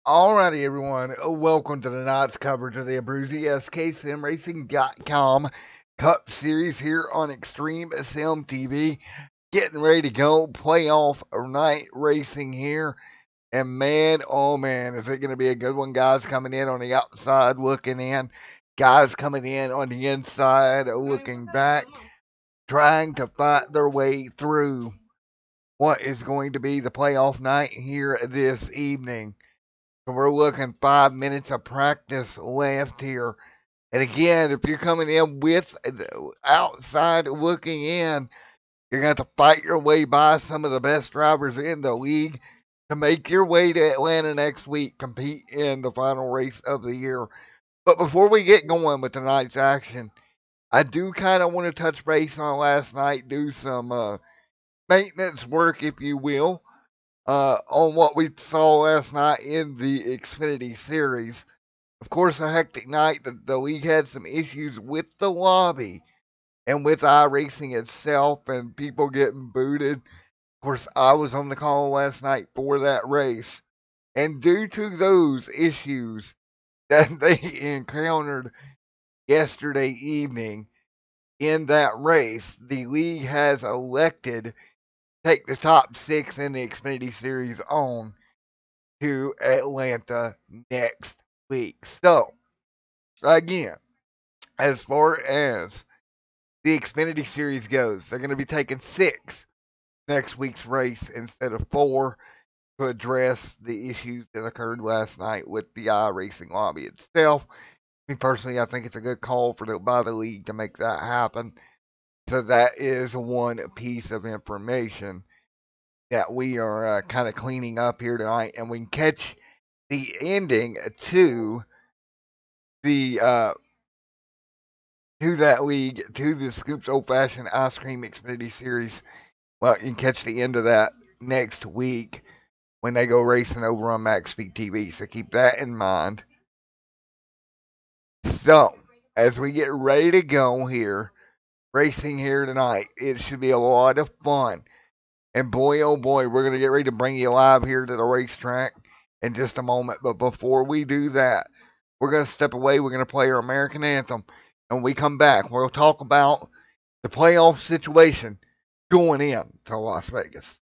Alrighty, everyone. Welcome to the night's coverage of the ABRUZZI SKSimRacing.com Cup Series here on Extreme Sim TV. Getting ready to go. Playoff night racing here. And man, oh man, is it going to be a good one? Guys coming in on the outside looking in. Guys coming in on the inside looking back. Trying to fight their way through what is going to be the playoff night here this evening. So we're looking 5 minutes of practice left here. And again, if you're coming in with outside looking in, you're going to have to fight your way by some of the best drivers in the league to make your way to Atlanta next week, compete in the final race of the year. But before we get going with tonight's action, I do kind of want to touch base on last night, do some maintenance work, if you will, on what we saw last night in the Xfinity Series. Of course, a hectic night. The league had some issues with the lobby and with iRacing itself and people getting booted. Of course, I was on the call last night for that race. And due to those issues that they encountered yesterday evening in that race, the league has elected to take the top six in the Xfinity Series on to Atlanta next week. So, again, as far as the Xfinity Series goes, they're going to be taking six next week's race instead of four to address the issues that occurred last night with the iRacing lobby itself. Me personally, I think it's a good call by the league to make that happen. So that is one piece of information that we are kind of cleaning up here tonight, and we can catch the ending to the to that league, to the Scoops Old Fashioned Ice Cream Xfinity Series. Well, you can catch the end of that next week when they go racing over on MaxSpeed TV. So keep that in mind. So, as we get ready to go here, racing here tonight, it should be a lot of fun. And boy, oh boy, we're going to get ready to bring you live here to the racetrack in just a moment. But before we do that, we're going to step away. We're going to play our American anthem. And when we come back, we'll talk about the playoff situation going in to Las Vegas.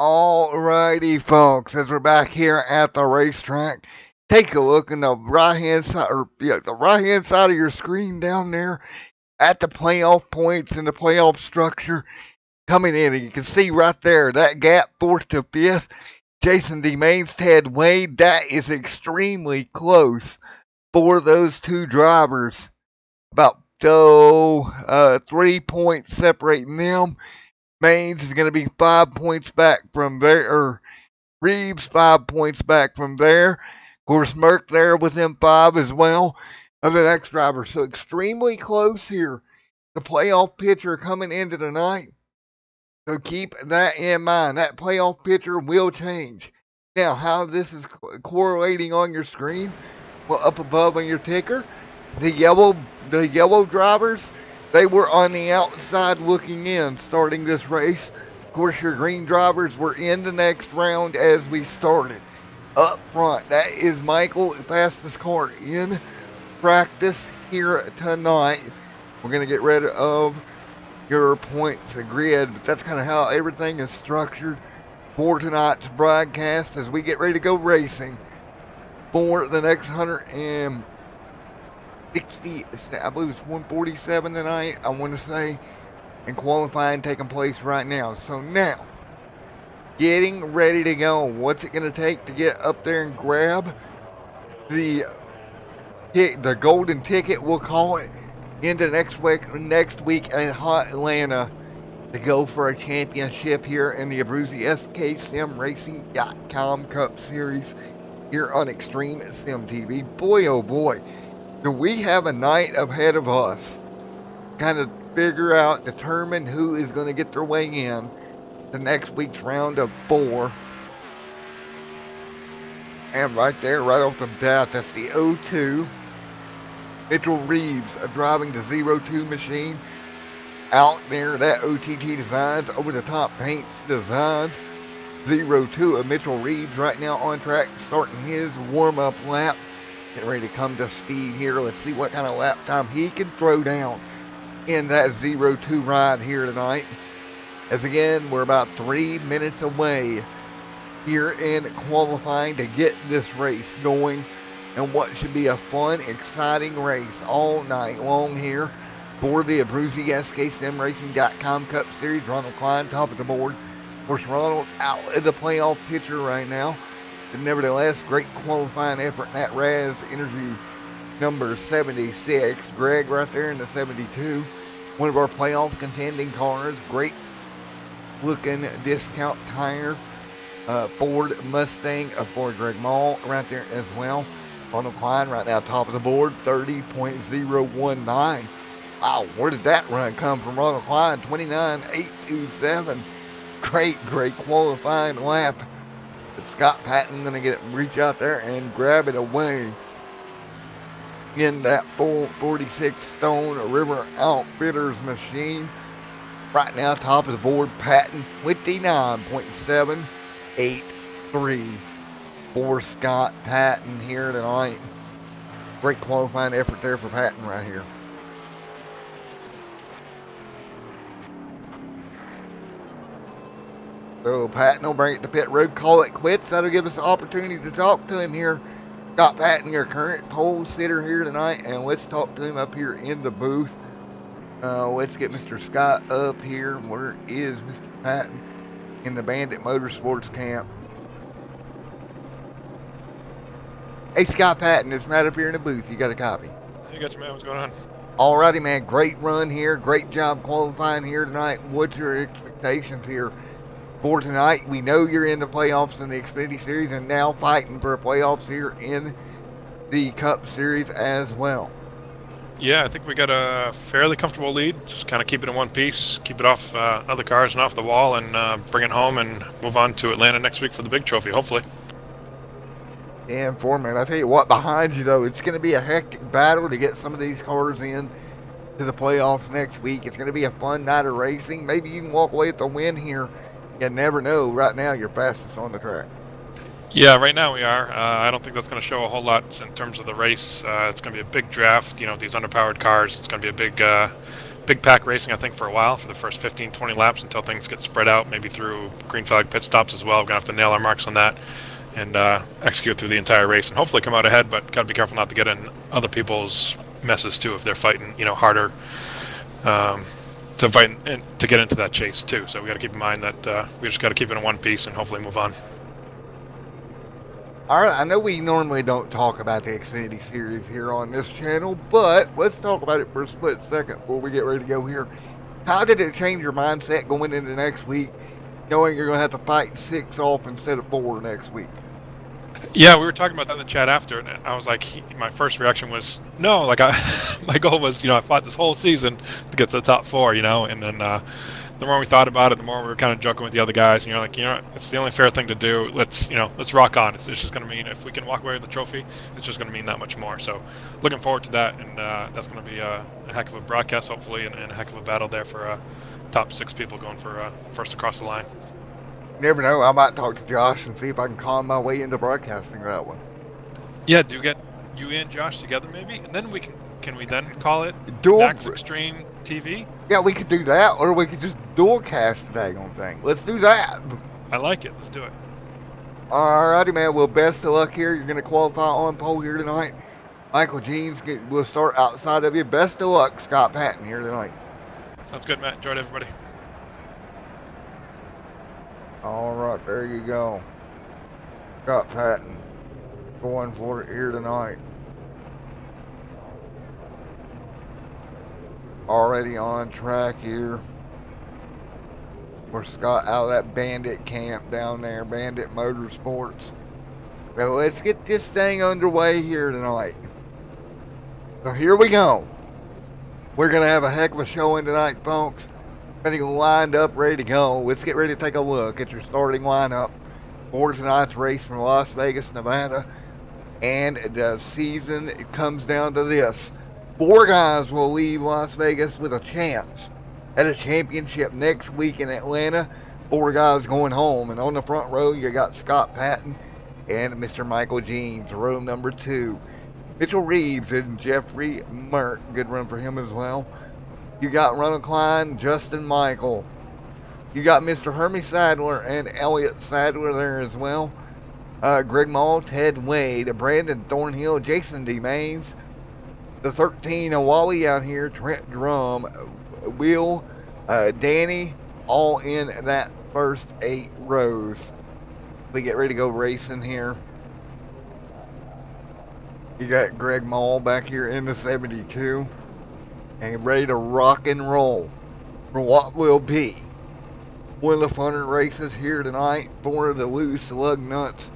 Alrighty, folks, as we're back here at the racetrack, take a look in the right-hand side, the right-hand side of your screen down there at the playoff points and the playoff structure coming in. And you can see right there that gap, 4th to 5th. Jason DeMains, Ted Wade, that is extremely close for those two drivers. About 3 points separating them. Maines is going to be 5 points back from there, or Reeves 5 points back from there. Of course, Merck there with him 5 as well of the next driver. So extremely close here. The playoff picture coming into the night. So keep that in mind. That playoff picture will change. Now, how this is correlating on your screen, well, up above on your ticker, the yellow drivers, they were on the outside looking in starting this race. Of course, your green drivers were in the next round as we started. Up front, that is Michael, fastest car in practice here tonight. We're going to get rid of your points grid, but that's kind of how everything is structured for tonight's broadcast as we get ready to go racing for the next 160, I believe it's 147 tonight, I want to say, and qualifying taking place right now. So now, getting ready to go. What's it going to take to get up there and grab the golden ticket, we'll call it, into next week in hot Atlanta to go for a championship here in the ABRUZZI SKSimRacing.com Cup Series here on Extreme Sim TV. Boy, oh boy, do we have a night ahead of us. Kind of determine who is going to get their way in the next week's round of 4. And right there, right off the bat, that's the 02. Mitchell Reeves driving the 02 machine out there. That OTT Designs over the top paints designs. 02 of Mitchell Reeves right now on track, starting his warm-up lap. Getting ready to come to speed here. Let's see what kind of lap time he can throw down in that 02 ride here tonight. As again, we're about 3 minutes away here in qualifying to get this race going. And what should be a fun, exciting race all night long here for the ABRUZZI SKSimRacing.com Cup Series. Ronald Klein, top of the board. Of course, Ronald out of the playoff picture right now. But nevertheless, great qualifying effort in that Raz Energy number 76. Greg right there in the 72. One of our playoff contending cars. Great looking discount tire. Ford Mustang for Greg Mall right there as well. Ronald Klein right now top of the board, 30.019. Wow, where did that run come from? Ronald Klein, 29.827. Great qualifying lap. But Scott Patton going to reach out there and grab it away in that full 46 Stone River Outfitters machine. Right now, top of the board, Patton, 29.783 for Scott Patton here tonight. Great qualifying effort there for Patton right here. So Patton will bring it to pit road, call it quits. That'll give us an opportunity to talk to him here. Scott Patton, your current pole sitter here tonight, and let's talk to him up here in the booth. Let's get Mr. Scott up here. Where is Mr. Patton? In the Bandit Motorsports camp. Hey, Scott Patton, it's Matt up here in the booth. You got a copy? Hey, got you, man. What's going on? Alrighty, man. Great run here. Great job qualifying here tonight. What's your expectations here for tonight? We know you're in the playoffs in the Xfinity Series and now fighting for playoffs here in the Cup Series as well. Yeah, I think we got a fairly comfortable lead. Just kind of keep it in one piece, keep it off other cars and off the wall, and bring it home and move on to Atlanta next week for the big trophy, hopefully. And Foreman, I tell you what, behind you though, it's going to be a hectic battle to get some of these cars in to the playoffs next week. It's going to be a fun night of racing. Maybe you can walk away with the win here. You never know. Right now, you're fastest on the track. Yeah, right now we are. I don't think that's going to show a whole lot in terms of the race. It's going to be a big draft. You know, these underpowered cars. It's going to be a big pack racing, I think, for a while, for the first 15, 20 laps until things get spread out, maybe through green flag pit stops as well. We're going to have to nail our marks on that and execute through the entire race and hopefully come out ahead, but got to be careful not to get in other people's messes too if they're fighting, harder to fight and to get into that chase too. So we got to keep in mind that we just got to keep it in one piece and hopefully move on. All right, I know we normally don't talk about the Xfinity Series here on this channel, but let's talk about it for a split second before we get ready to go here. How did it change your mindset going into next week, knowing you're going to have to fight 6 off instead of 4 next week? Yeah, we were talking about that in the chat after, and I was like, my first reaction was, no, like my goal was, I fought this whole season to get to the top 4, and then the more we thought about it, the more we were kind of joking with the other guys, and you're like, it's the only fair thing to do. Let's rock on. It's just going to mean, if we can walk away with the trophy, it's just going to mean that much more. So looking forward to that, and that's going to be a heck of a broadcast, hopefully, and a heck of a battle there for top 6 people going for first across the line. Never know. I might talk to Josh and see if I can con my way into broadcasting that one. Yeah, do get you and Josh together maybe, and then can we then call it Max Extreme TV? Yeah, we could do that, or we could just dual cast the daggone thing. Let's do that. I like it. Let's do it. Alrighty, man. Well, best of luck here. You're going to qualify on pole here tonight. Michael Jeans will start outside of you. Best of luck, Scott Patton, here tonight. Sounds good, Matt. Enjoyed everybody. All right, there you go. Scott Patton going for it here tonight. Already on track here. For Scott out of that Bandit camp down there, Bandit Motorsports. So let's get this thing underway here tonight. So here we go. We're going to have a heck of a showing tonight, folks. Everything lined up, ready to go. Let's get ready to take a look at your starting lineup for tonight's race from Las Vegas, Nevada. And the season, it comes down to this. 4 guys will leave Las Vegas with a chance at a championship next week in Atlanta. 4 guys going home. And on the front row, you got Scott Patton and Mr. Michael Jeans, row number 2. Mitchell Reeves and Jeffrey Merck. Good run for him as well. You got Ronald Klein, Justin Michael. You got Mr. Hermie Sadler and Elliott Sadler there as well. Greg Mall, Ted Wade, Brandon Thornhill, Jason D. Maines. The 13, Wally out here, Trent Drum, Will, Danny, all in that first 8 rows. We get ready to go racing here. You got Greg Mall back here in the 72. And ready to rock and roll for what will be one of the funner races here tonight for the Loose Lugnuts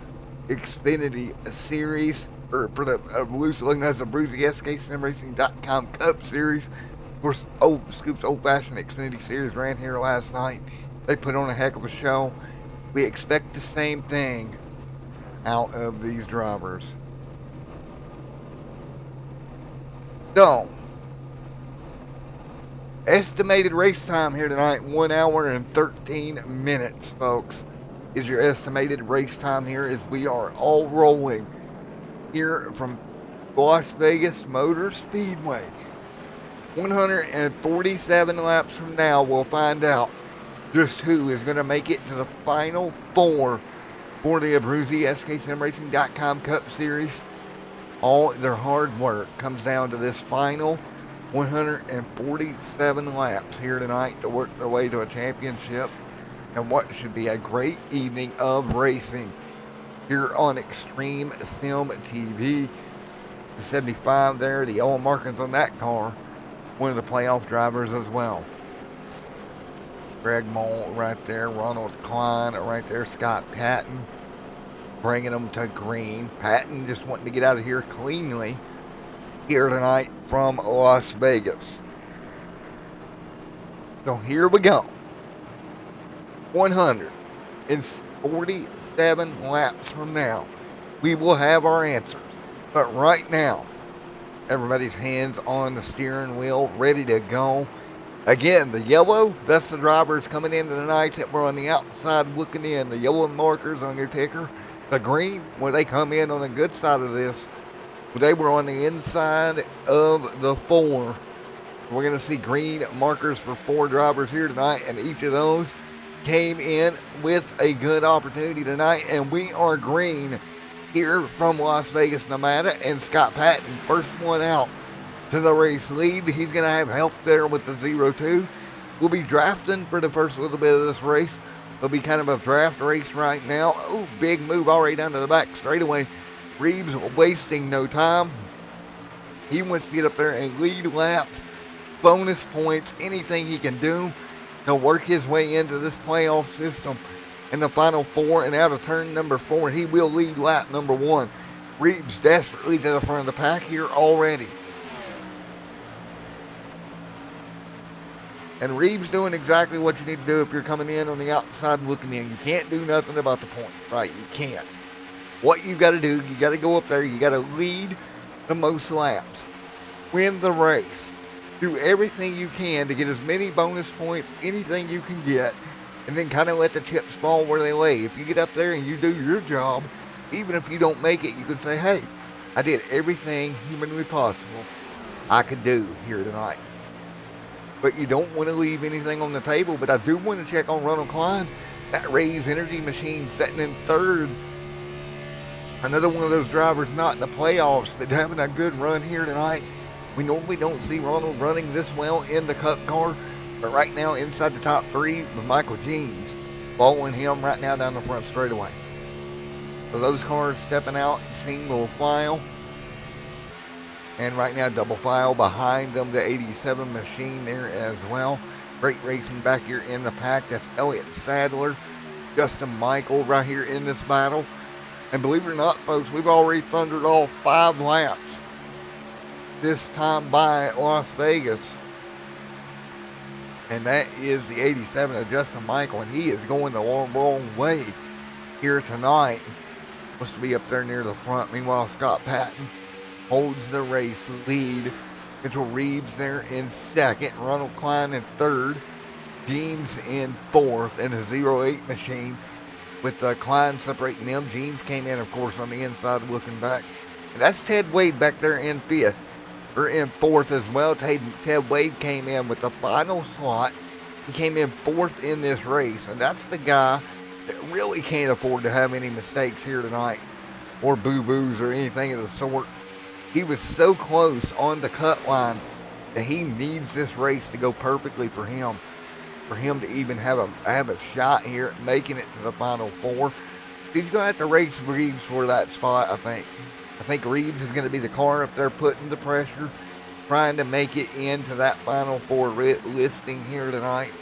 Xfinity Series, or for the Loose Lugnuts ABRUZZI SKSimRacing.com Cup Series. Of course, Scoop's Old Fashioned Xfinity Series ran here last night. They put on a heck of a show. We expect the same thing out of these drivers. So, estimated race time here tonight, 1 hour and 13 minutes, folks, is your estimated race time here as we are all rolling here from Las Vegas Motor Speedway. 147 laps from now, we'll find out just who is going to make it to the final 4 for the ABRUZZI SKSimRacing.com Cup Series. All their hard work comes down to this final 147 laps here tonight to work their way to a championship and what should be a great evening of racing here on Extreme Sim TV. The 75 there, the yellow markings on that car, one of the playoff drivers as well. Greg Mole right there, Ronald Klein right there, Scott Patton bringing them to green. Patton just wanting to get out of here cleanly here tonight from Las Vegas. So here we go. 147 laps from now, we will have our answers. But right now, everybody's hands on the steering wheel, ready to go. Again, the yellow, that's the drivers coming into tonight that were on the outside looking in. The yellow markers on your ticker. The green, when they come in on the good side of this, they were on the inside of the 4 We're going to see green markers for 4 drivers here tonight, and each of those came in with a good opportunity tonight, and we are green here from Las Vegas, Nevada, and Scott Patton, first one out to the race lead. He's going to have help there with the 0-2. We'll be drafting for the first little bit of this race. It'll be kind of a draft race right now. Oh, big move already down to the back straightaway. Reeves wasting no time. He wants to get up there and lead laps, bonus points, anything he can do to work his way into this playoff system. In the final 4 and out of turn number 4, he will lead lap number 1. Reeves desperately to the front of the pack here already. And Reeves doing exactly what you need to do if you're coming in on the outside looking in. You can't do nothing about the point, right? You can't. What you got to do, you got to go up there, you got to lead the most laps, win the race, do everything you can to get as many bonus points, anything you can get, and then kind of let the chips fall where they lay. If you get up there and you do your job, even if you don't make it, you can say, hey, I did everything humanly possible I could do here tonight. But you don't want to leave anything on the table. But I do want to check on Ronald Klein. That Rays Energy machine sitting in 3rd. Another one of those drivers not in the playoffs, but having a good run here tonight. We normally don't see Ronald running this well in the Cup car. But right now inside the top 3 with Michael Jeans following him right now down the front straightaway. So those cars stepping out single file. And right now, double file behind them, the 87 machine there as well. Great racing back here in the pack. That's Elliott Sadler, Justin Michael right here in this battle. And believe it or not, folks, we've already thundered off 5 laps this time by Las Vegas. And that is the 87 of Justin Michael, and he is going the wrong way here tonight. Supposed to be up there near the front. Meanwhile, Scott Patton holds the race lead. Mitchell Reeves there in 2nd. Ronald Klein in 3rd. Jeans in 4th. And a 08 machine with Klein separating them. Jeans came in, of course, on the inside looking back. And that's Ted Wade back there in 5th. Or in 4th as well. Ted Wade came in with the final slot. He came in 4th in this race. And that's the guy that really can't afford to have any mistakes here tonight. Or boo-boos or anything of the sort. He was so close on the cut line that he needs this race to go perfectly for him to even have a shot here at making it to the final 4. He's going to have to race Reeves for that spot, I think. I think Reeves is going to be the car up there putting the pressure, trying to make it into that final 4 listing here tonight.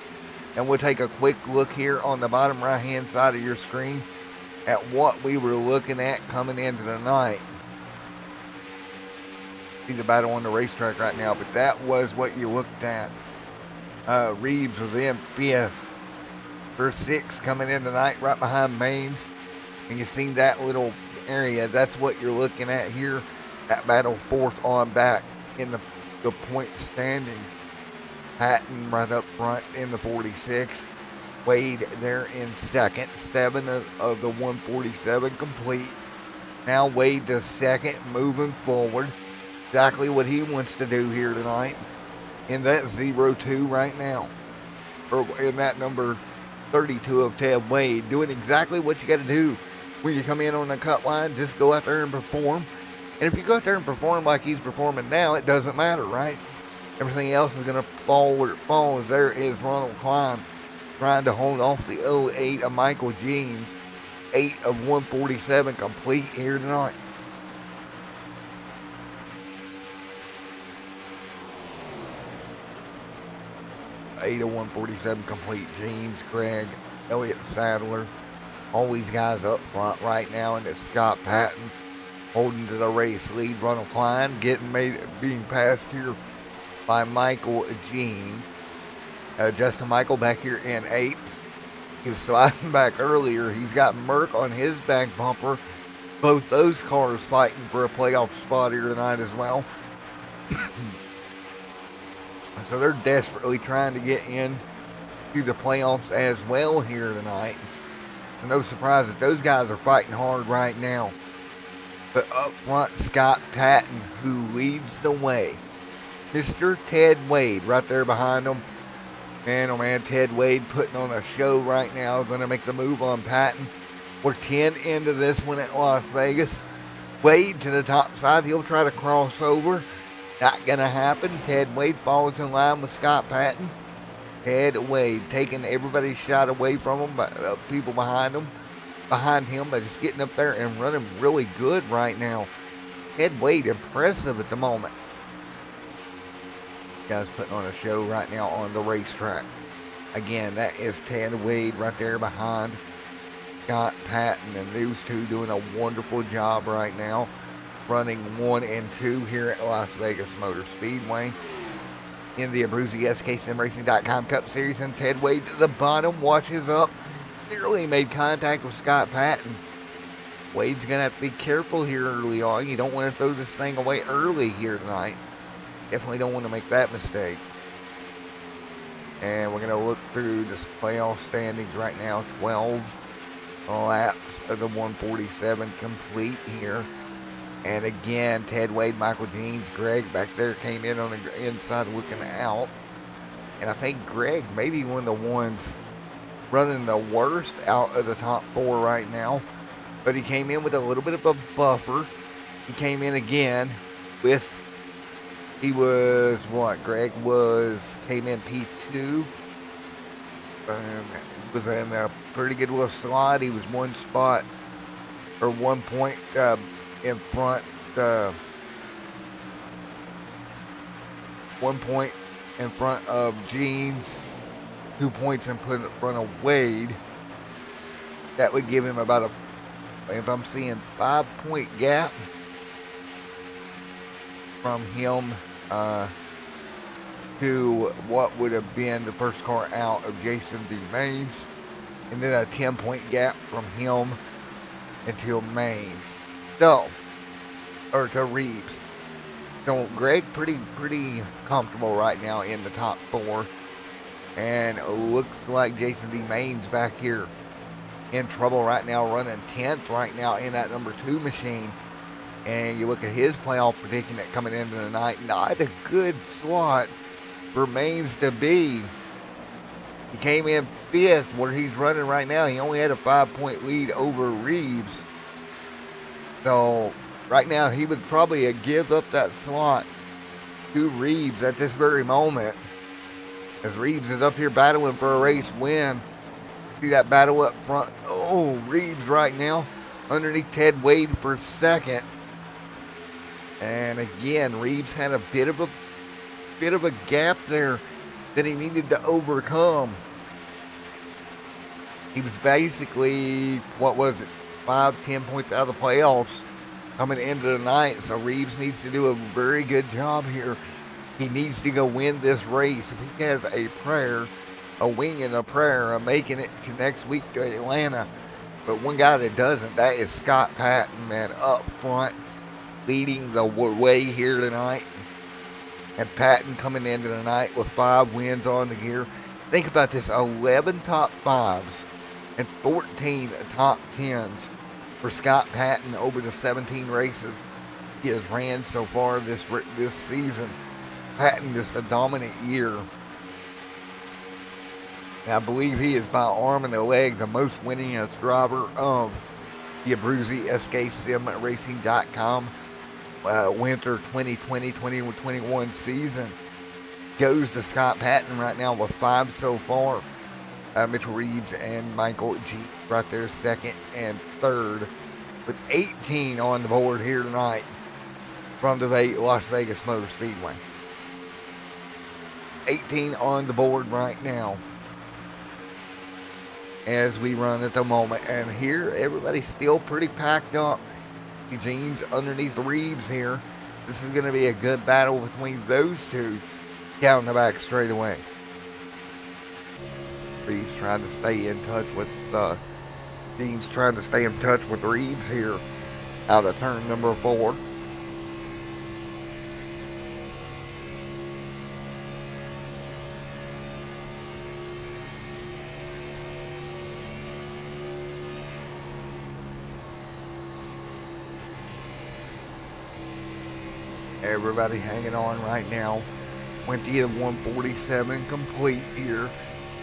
And we'll take a quick look here on the bottom right-hand side of your screen at what we were looking at coming into the night. See the battle on the racetrack right now, but that was what you looked at. Reeves was in 5th for 6 coming in tonight, right behind Maines. And you see that little area, that's what you're looking at here. That battle 4th on back in the point standings. Patton right up front in the 46. Wade there in 2nd. 7 of the 147 complete. Now Wade to 2nd, moving forward. Exactly what he wants to do here tonight in that 0-2 right now, or in that number 32 of Ted Wade, doing exactly what you got to do when you come in on the cut line. Just go out there and perform. And if you go out there and perform like he's performing now, it doesn't matter, right? Everything else is going to fall where it falls. There is Ronald Klein trying to hold off the 08 of Michael Jeans. 8 of 147 complete here tonight. Eight of 147 complete. Jeans, Craig, Elliott Sadler, all these guys up front right now, and it's Scott Patton holding to the race lead. Ronald Klein being passed here by Michael Jean. Justin Michael back here in 8th. He was sliding back earlier. He's got Merck on his back bumper. Both those cars fighting for a playoff spot here tonight as well. So they're desperately trying to get in to the playoffs as well here tonight. And no surprise that those guys are fighting hard right now. But up front, Scott Patton, who leads the way Mr. Ted Wade right there behind him. Man, oh man, Ted Wade putting on a show right now. Going to make the move on Patton. We're 10 into this one at Las Vegas. Wade to the top side. He'll try to cross over. Not going to happen. Ted Wade falls in line with Scott Patton. Ted Wade taking everybody's shot away from him. People behind him. Behind him, but just getting up there and running really good right now. Ted Wade impressive at the moment. Guys putting on a show right now on the racetrack. Again, that is Ted Wade right there behind Scott Patton, and those two doing a wonderful job right now, running 1 and 2 here at Las Vegas Motor Speedway in the ABRUZZI SKSimRacing.com Cup Series. And Ted Wade to the bottom, washes up, nearly made contact with Scott Patton. Wade's gonna have to be careful here early on. You don't want to throw this thing away early here tonight. Definitely don't want to make that mistake. And we're going to look through this playoff standings right now. 12 laps of the 147 complete here. And again, Ted Wade, Michael Jeans, Greg back there came in on the inside looking out. And I think Greg may be one of the ones running the worst out of the top 4 right now. But he came in with a little bit of a buffer. He came in again with... He was what? Greg came in P2. Was in a pretty good little slot. He was 1 spot or 1 point in front. 1 point in front of Jeans. 2 points in front of Wade. That would give him about if I'm seeing 5-point gap from him to what would have been the first car out of Jason D. Maines, and then a 10-point gap from him until Maines. So, or to Reeves. So Greg pretty comfortable right now in the top 4, and it looks like Jason D. Maines back here in trouble right now, running 10th right now in that number 2 machine. And you look at his playoff predicament coming into the night, not a good slot for Maines to be. He came in 5th where he's running right now. He only had a 5-point lead over Reeves. So right now he would probably give up that slot to Reeves at this very moment, as Reeves is up here battling for a race win. See that battle up front. Oh, Reeves right now underneath Ted Wade for 2nd. And again, Reeves had a bit of a gap there that he needed to overcome. He was basically, what was it, 5-10 points out of the playoffs coming into the night. So Reeves needs to do a very good job here. He needs to go win this race. If he has a prayer, a wing and a prayer of making it to next week to Atlanta. But one guy that doesn't, that is Scott Patton, man, up front, leading the way here tonight. And Patton coming into the night with 5 wins on the gear. Think about this, 11 top 5s and 14 top 10s for Scott Patton over the 17 races he has ran so far this season. Patton just a dominant year. And I believe he is by arm and a leg the most winningest driver of the ABRUZZI SKSimRacing.com winter 2020-2021 season. Goes to Scott Patton right now with 5 so far. Mitchell Reeves and Michael G right there 2nd and 3rd with 18 on the board here tonight from the Las Vegas Motor Speedway. 18 on the board right now as we run at the moment. And here everybody's still pretty packed up. Eugene's underneath Reeves here. This is going to be a good battle between those two down the back straightaway. Reeves trying to stay in touch with Eugene's trying to stay in touch with Reeves here out of turn number 4. Everybody hanging on right now. 20 of 147 complete here.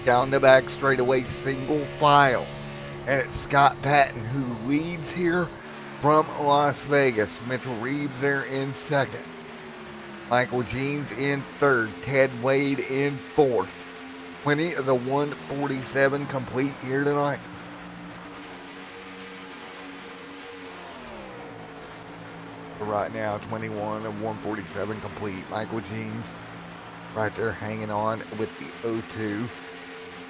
Down the back straightaway, single file. And it's Scott Patton who leads here from Las Vegas. Mitchell Reeves there in second. Michael Jeans in third. Ted Wade in fourth. 20 of the 147 complete here tonight. Right now, 21 of 147 complete. Michael Jeans right there hanging on with the 02.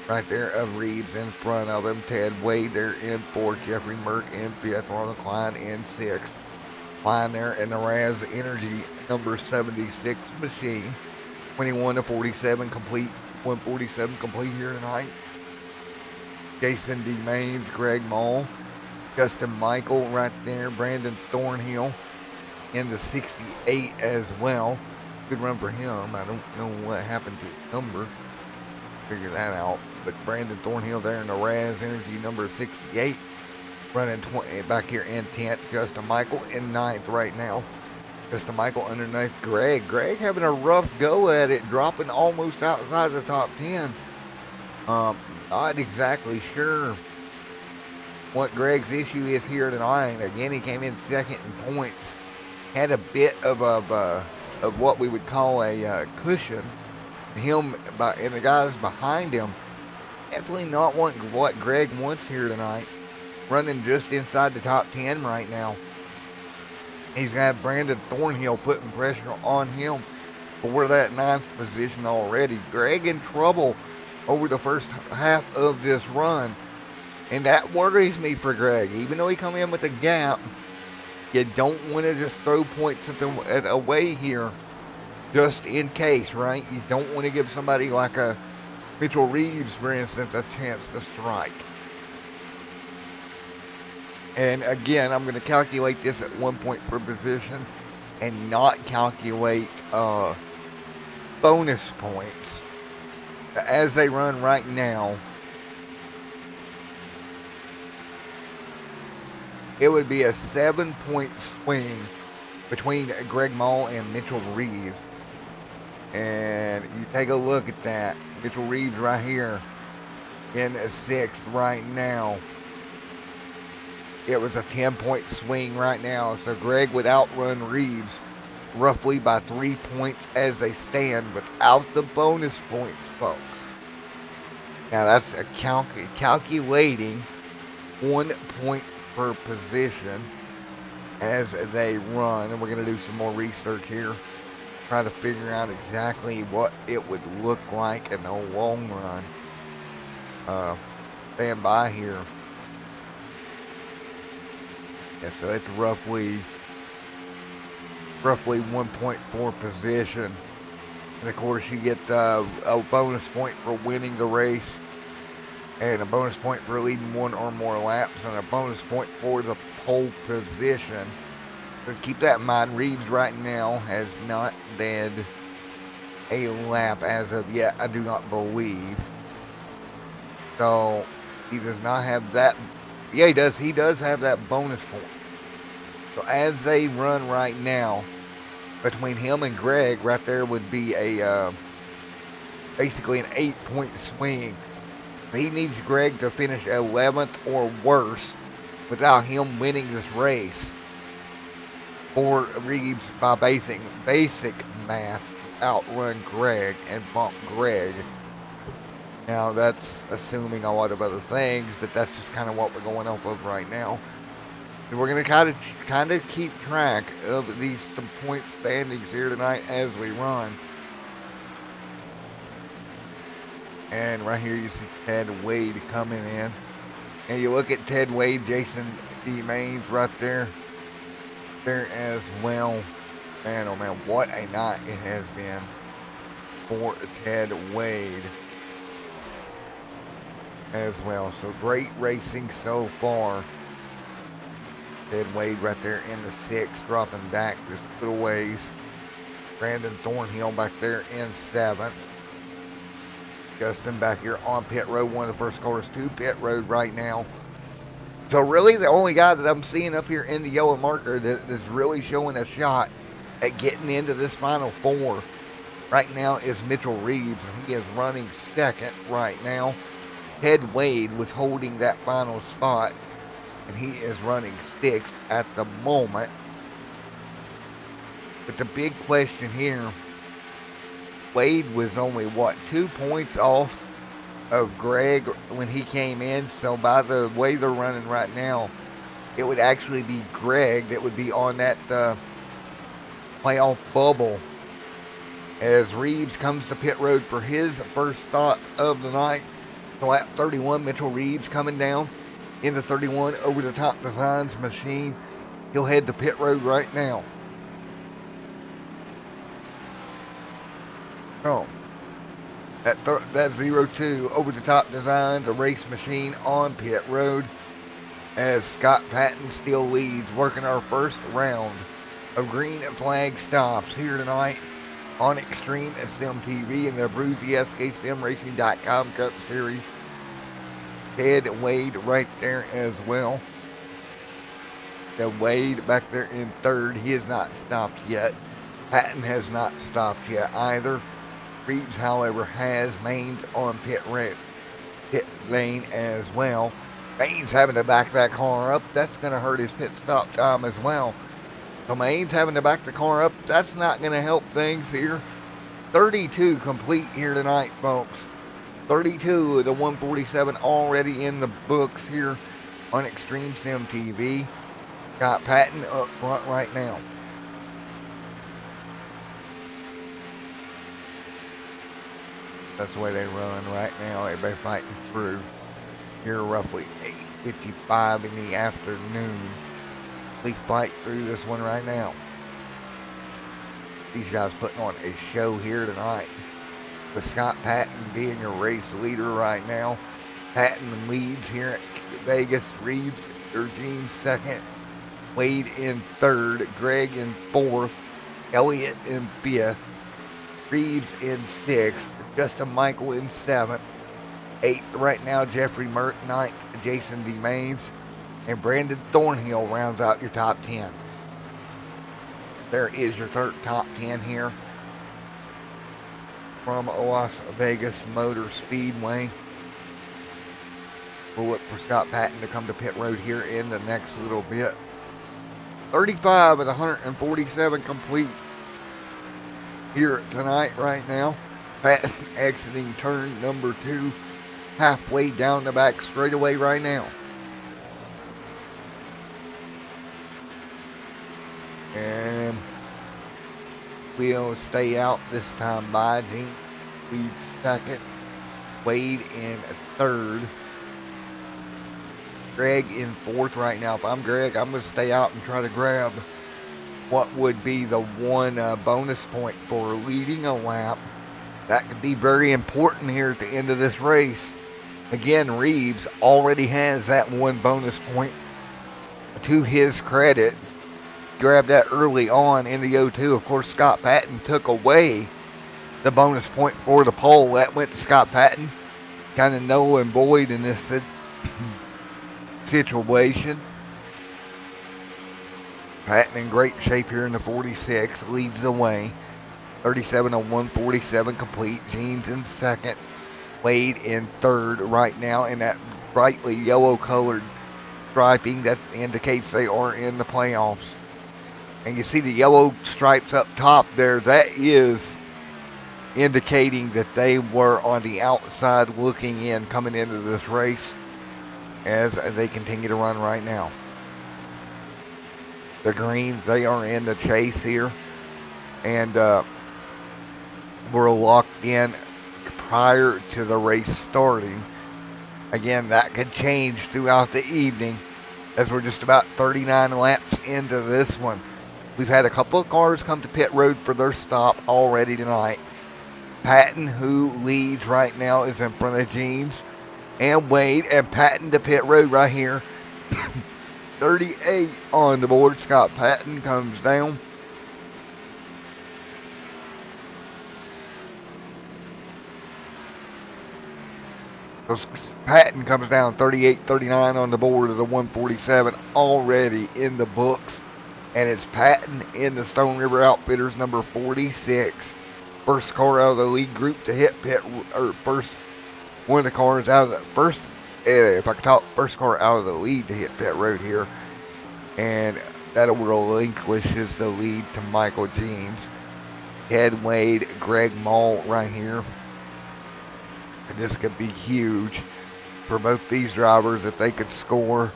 Right there of Reeves in front of him. Ted Wade there in fourth. Jeffrey Merck in fifth. Ronald Klein in sixth. Klein there in the Raz Energy number 76 machine. 21 to 47 complete. 147 complete here tonight. Jason D. Maines, Greg Mall, Justin Michael right there. Brandon Thornhill in the 68 as well. Good run for him. I don't know what happened to his number. Figure that out. But Brandon Thornhill there in the Raz Energy number 68. Running 20 back here in 10th. Justin Michael in 9th right now. Justin Michael underneath Greg. Greg having a rough go at it. Dropping almost outside the top 10. Not exactly sure what Greg's issue is here tonight. Again, he came in second in points. Had a bit of what we would call a cushion. Him and the guys behind him definitely not wanting what Greg wants here tonight. Running just inside the top 10 right now. He's got Brandon Thornhill putting pressure on him for that 9th position already. Greg in trouble over the first half of this run, and that worries me for Greg. Even though he come in with a gap, you don't want to just throw points away here just in case, right? You don't want to give somebody like a Mitchell Reeves, for instance, a chance to strike. And again, I'm going to calculate this at 1 point per position and not calculate bonus points. As they run right now, it would be a 7-point swing between Greg Mall and Mitchell Reeves. And you take a look at that. Mitchell Reeves right here in 6th right now. It was a 10-point swing right now. So Greg would outrun Reeves roughly by 3 points as they stand without the bonus points, folks. Now that's a calculating 1 point per position as they run. And we're going to do some more research here. Try to figure out exactly what it would look like in the long run. Stand by here. Yeah, so it's roughly 1.4 position. And of course you get a bonus point for winning the race, and a bonus point for leading 1 or more laps, and a bonus point for the pole position. Let's keep that in mind. Reeves right now has not led a lap as of yet, I do not believe. So he does not have that. Yeah, he does. He does have that bonus point. So as they run right now, between him and Greg, right there would be a basically an 8-point swing. He needs Greg to finish 11th or worse without him winning this race. Or Reeves, by basic math, outrun Greg and bump Greg. Now that's assuming a lot of other things, but that's just kind of what we're going off of right now. And we're going to kind of keep track of these point standings here tonight as we run. And right here you see Ted Wade coming in. And you look at Ted Wade, Jason D. Maines right there as well. Man, oh man, what a night it has been for Ted Wade as well. So great racing so far. Ted Wade right there in the 6th, dropping back just a little ways. Brandon Thornhill back there in 7th. Justin back here on pit road, one of the first cars to pit road right now. So really the only guy that I'm seeing up here in the yellow marker that is really showing a shot at getting into this final 4 right now is Mitchell Reeves, and he is running second right now. Ted Wade was holding that final spot, and he is running sixth at the moment. But the big question here, Wade was only, 2 points off of Greg when he came in. So by the way they're running right now, it would actually be Greg that would be on that playoff bubble, as Reeves comes to pit road for his first stop of the night. So lap 31, Mitchell Reeves coming down in the 31 over the top designs machine. He'll head to pit road right now. Oh, that 02 over the top designs, a race machine on pit road, as Scott Patton still leads, working our first round of green flag stops here tonight on Extreme Sim TV and the ABRUZZI SKSimRacing.com Cup Series. Ted Wade right there as well. The Wade back there in third. He has not stopped yet. Patton has not stopped yet either. Reeves, however, has. Maines on pit lane as well. Maines having to back that car up. That's going to hurt his pit stop time as well. So Maines having to back the car up. That's not going to help things here. 32 complete here tonight, folks. 32 of the 147 already in the books here on Extreme Sim TV. Got Patton up front right now. That's the way they run right now. Everybody fighting through here roughly 8:55 in the afternoon. We fight through this one right now. These guys putting on a show here tonight, with Scott Patton being your race leader right now. Patton leads here at Vegas. Reeves, Gene second. Wade in third. Greg in fourth. Elliott in fifth. Reeves in sixth. Justin Michael in seventh. Eighth right now, Jeffrey Merck. Ninth, Jason D. Maines. And Brandon Thornhill rounds out your top 10. There is your third top 10 here from Las Vegas Motor Speedway. We'll look for Scott Patton to come to pit road here in the next little bit. 35 of the 147 complete here tonight right now. Patton exiting turn number 2, halfway down the back straightaway right now. And we'll stay out this time by Gene leads second. Wade in third. Greg in fourth right now. If I'm Greg, I'm going to stay out and try to grab what would be the one bonus point for leading a lap. That could be very important here at the end of this race. Again, Reeves already has that one bonus point to his credit. Grabbed that early on in the 02. Of course, Scott Patton took away the bonus point for the pole. That went to Scott Patton. Kind of null and void in this situation. Patton in great shape here in the 46. Leads the way. 37 of 147 complete. Gene's in second. Wade in third right now in that brightly yellow colored striping. That indicates they are in the playoffs. And you see the yellow stripes up top there. That is indicating that they were on the outside looking in coming into this race, as they continue to run right now. The green, they are in the chase here. And we're locked in prior to the race starting. Again, that could change throughout the evening, as we're just about 39 laps into this one. We've had a couple of cars come to pit road for their stop already tonight. Patton, who leads right now, is in front of James and Wade, and Patton to pit road right here. 38 on the board. Scott Patton comes down. So Patton comes down 38-39 on the board of the 147 already in the books. And it's Patton in the Stone River Outfitters number 46. First car out of the lead group to hit pit, or first one of the cars out of the first, if I could talk, first car out of the lead to hit pit road here, and that relinquishes the lead to Michael Jeans. Ted Wade, Greg Mall right here. And this could be huge for both these drivers if they could score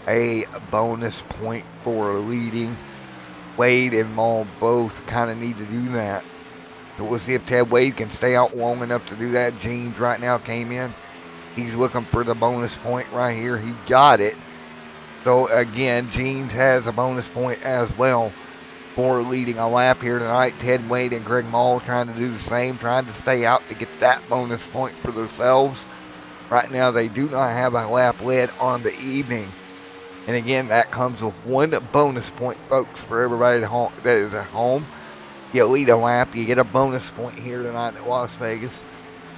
a bonus point for leading. Wade and Mall both kind of need to do that. So we'll see if Ted Wade can stay out long enough to do that. Jeans right now came in. He's looking for the bonus point right here. He got it. So again, Jeans has a bonus point as well for leading a lap here tonight. Ted Wade and Greg Mall trying to do the same, trying to stay out to get that bonus point for themselves. Right now, they do not have a lap led on the evening. And again, that comes with one bonus point, folks, for everybody that is at home. You lead a lap, you get a bonus point here tonight at Las Vegas.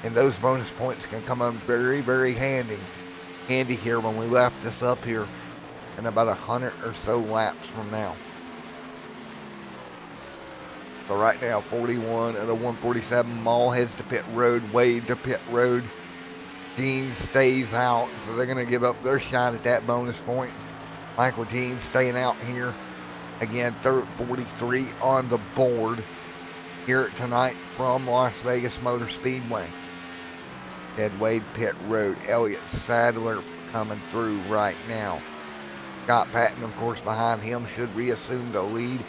And those bonus points can come in very, very handy here when we wrap this up here in about 100 or so laps from now. So right now, 41 of the 147, Mall heads to pit road, Wade to pit road. Jeans stays out, so they're going to give up their shot at that bonus point. Michael Jeans staying out here. Again, 43 on the board here tonight from Las Vegas Motor Speedway. Ted Wade pit road. Elliott Sadler coming through right now. Scott Patton, of course, behind him should reassume the lead.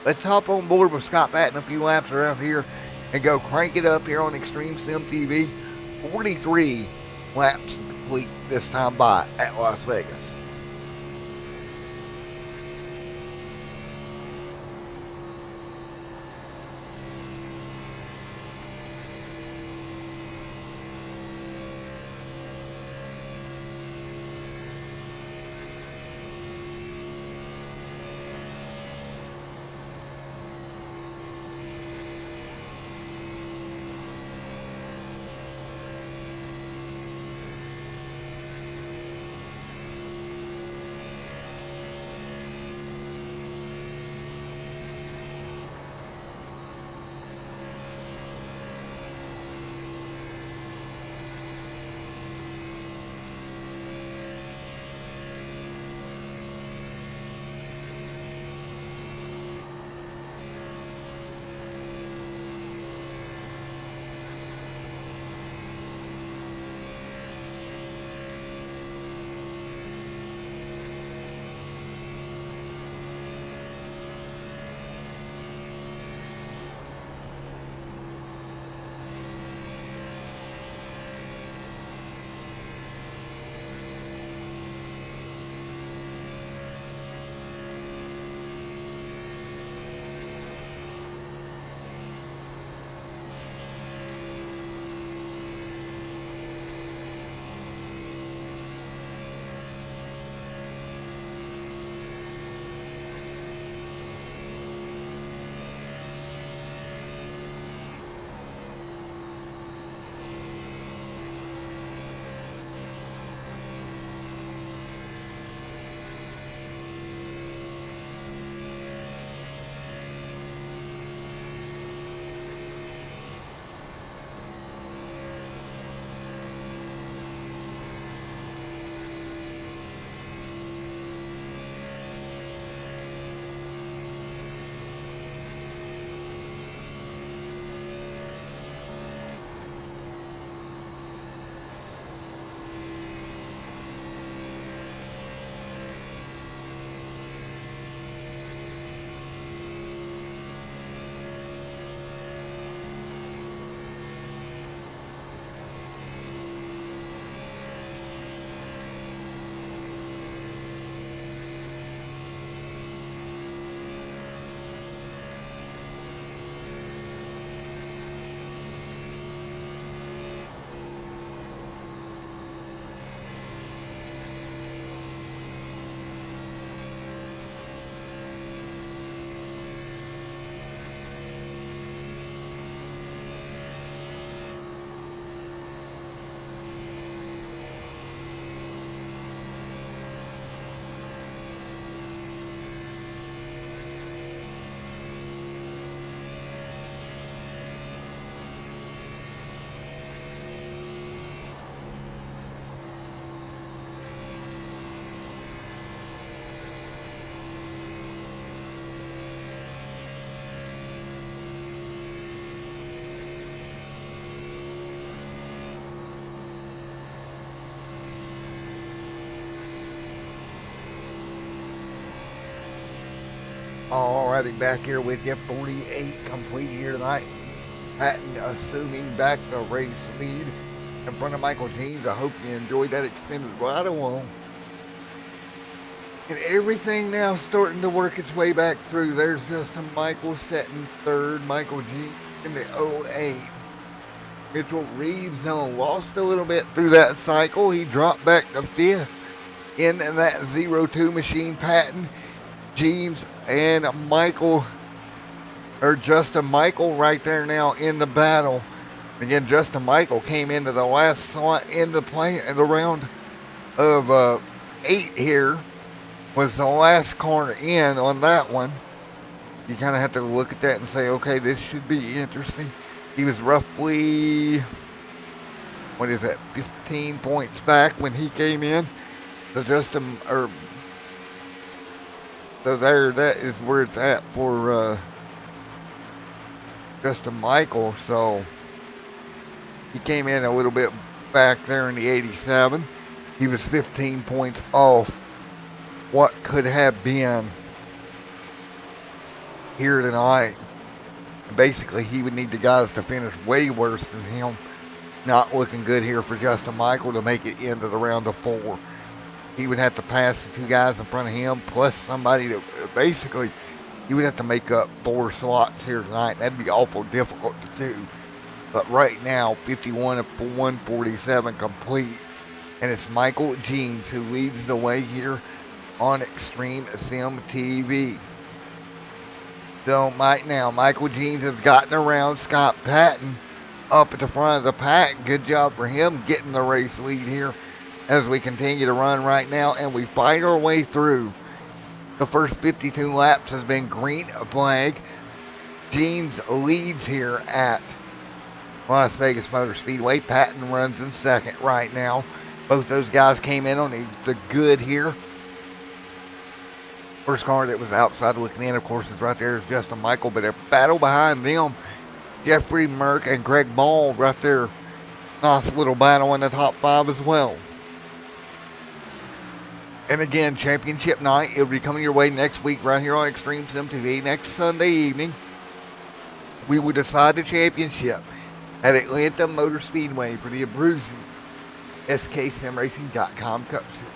Let's hop on board with Scott Patton a few laps around here and go crank it up here on Extreme Sim TV. 43 laps complete this time by at Las Vegas. Alrighty, back here with you. 48 complete here tonight. Patton assuming back the race lead in front of Michael Jeans. I hope you enjoyed that extended ride along. And everything now starting to work its way back through. There's Justin Michael setting third. Michael Jeans in the 08. Mitchell Reeves lost a little bit through that cycle. He dropped back to fifth in that 02 machine. Patton, Jeans, and Michael, or Justin Michael right there now in the battle. Again, Justin Michael came into the last slot in the round of 8 here. Was the last corner in on that one. You kind of have to look at that and say, okay, this should be interesting. He was roughly, 15 points back when he came in. So so there, that is where it's at for Justin Michael. So he came in a little bit back there in the 87. He was 15 points off what could have been here tonight. Basically, he would need the guys to finish way worse than him. Not looking good here for Justin Michael to make it into the round of 4. He would have to pass the 2 guys in front of him, plus somebody to basically, he would have to make up 4 slots here tonight. That'd be awful difficult to do. But right now, 51 of 147 complete. And it's Michael Jeans who leads the way here on Extreme Sim TV. So right now, Michael Jeans has gotten around Scott Patton up at the front of the pack. Good job for him getting the race lead here as we continue to run right now, and we fight our way through. The first 52 laps has been green flag. Jeans leads here at Las Vegas Motor Speedway. Patton runs in second right now. Both those guys came in on the good here. First car that was outside looking in, of course, is right there is Justin Michael, but a battle behind them, Jeffrey Merck and Greg Ball right there. Nice little battle in the top 5 as well. And again, championship night, it'll be coming your way next week right here on Extreme Sim TV. Next Sunday evening, we will decide the championship at Atlanta Motor Speedway for the ABRUZZI SKSimRacing.com Cup Series.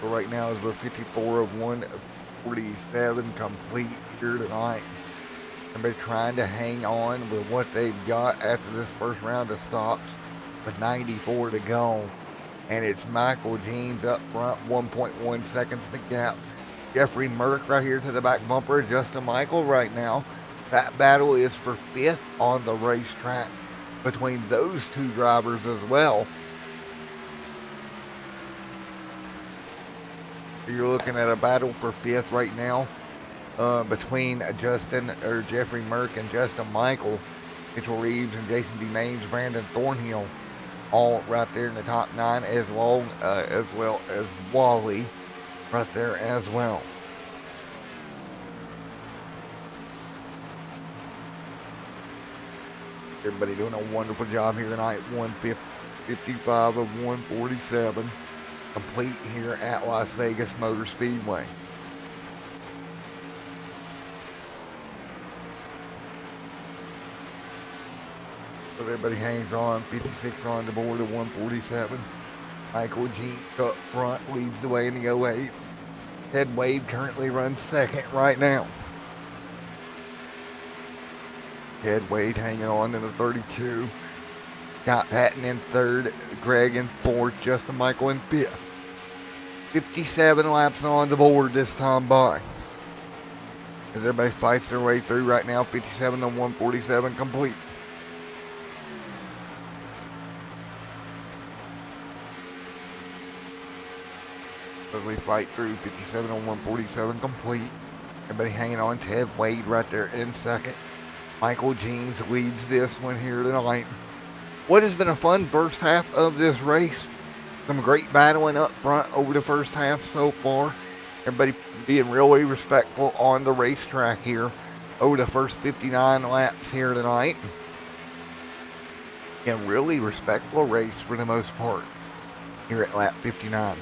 So right now is we're 54 of 147 complete here tonight. Everybody trying to hang on with what they've got after this first round of stops with 94 to go. And it's Michael Jeans up front, 1.1 seconds the gap. Jeffrey Merck right here to the back bumper. Justin Michael right now. That battle is for 5th on the racetrack between those 2 drivers as well. You're looking at a battle for 5th right now between Jeffrey Merck and Justin Michael, Mitchell Reeves and Jason D. Maines, Brandon Thornhill, all right there in the top 9, as well as Wally right there as well. Everybody doing a wonderful job here tonight. 155 of 147 complete here at Las Vegas Motor Speedway. So everybody hangs on. 56 on the board of 147. Michael Jeans up front leads the way in the 08. Ted Wade currently runs second right now. Ted Wade hanging on in the 32. Scott Patton in 3rd, Greg in 4th, Justin Michael in 5th. 57 laps on the board this time by. As everybody fights their way through right now, 57 to 147 complete. As we fight through, 57 on 147 complete. Everybody hanging on. Ted Wade right there in second. Michael Jeans leads this one here tonight. What has been a fun first half of this race. Some great battling up front over the first half so far. Everybody being really respectful on the racetrack here over the first 59 laps here tonight. And really respectful race for the most part. here at lap 59.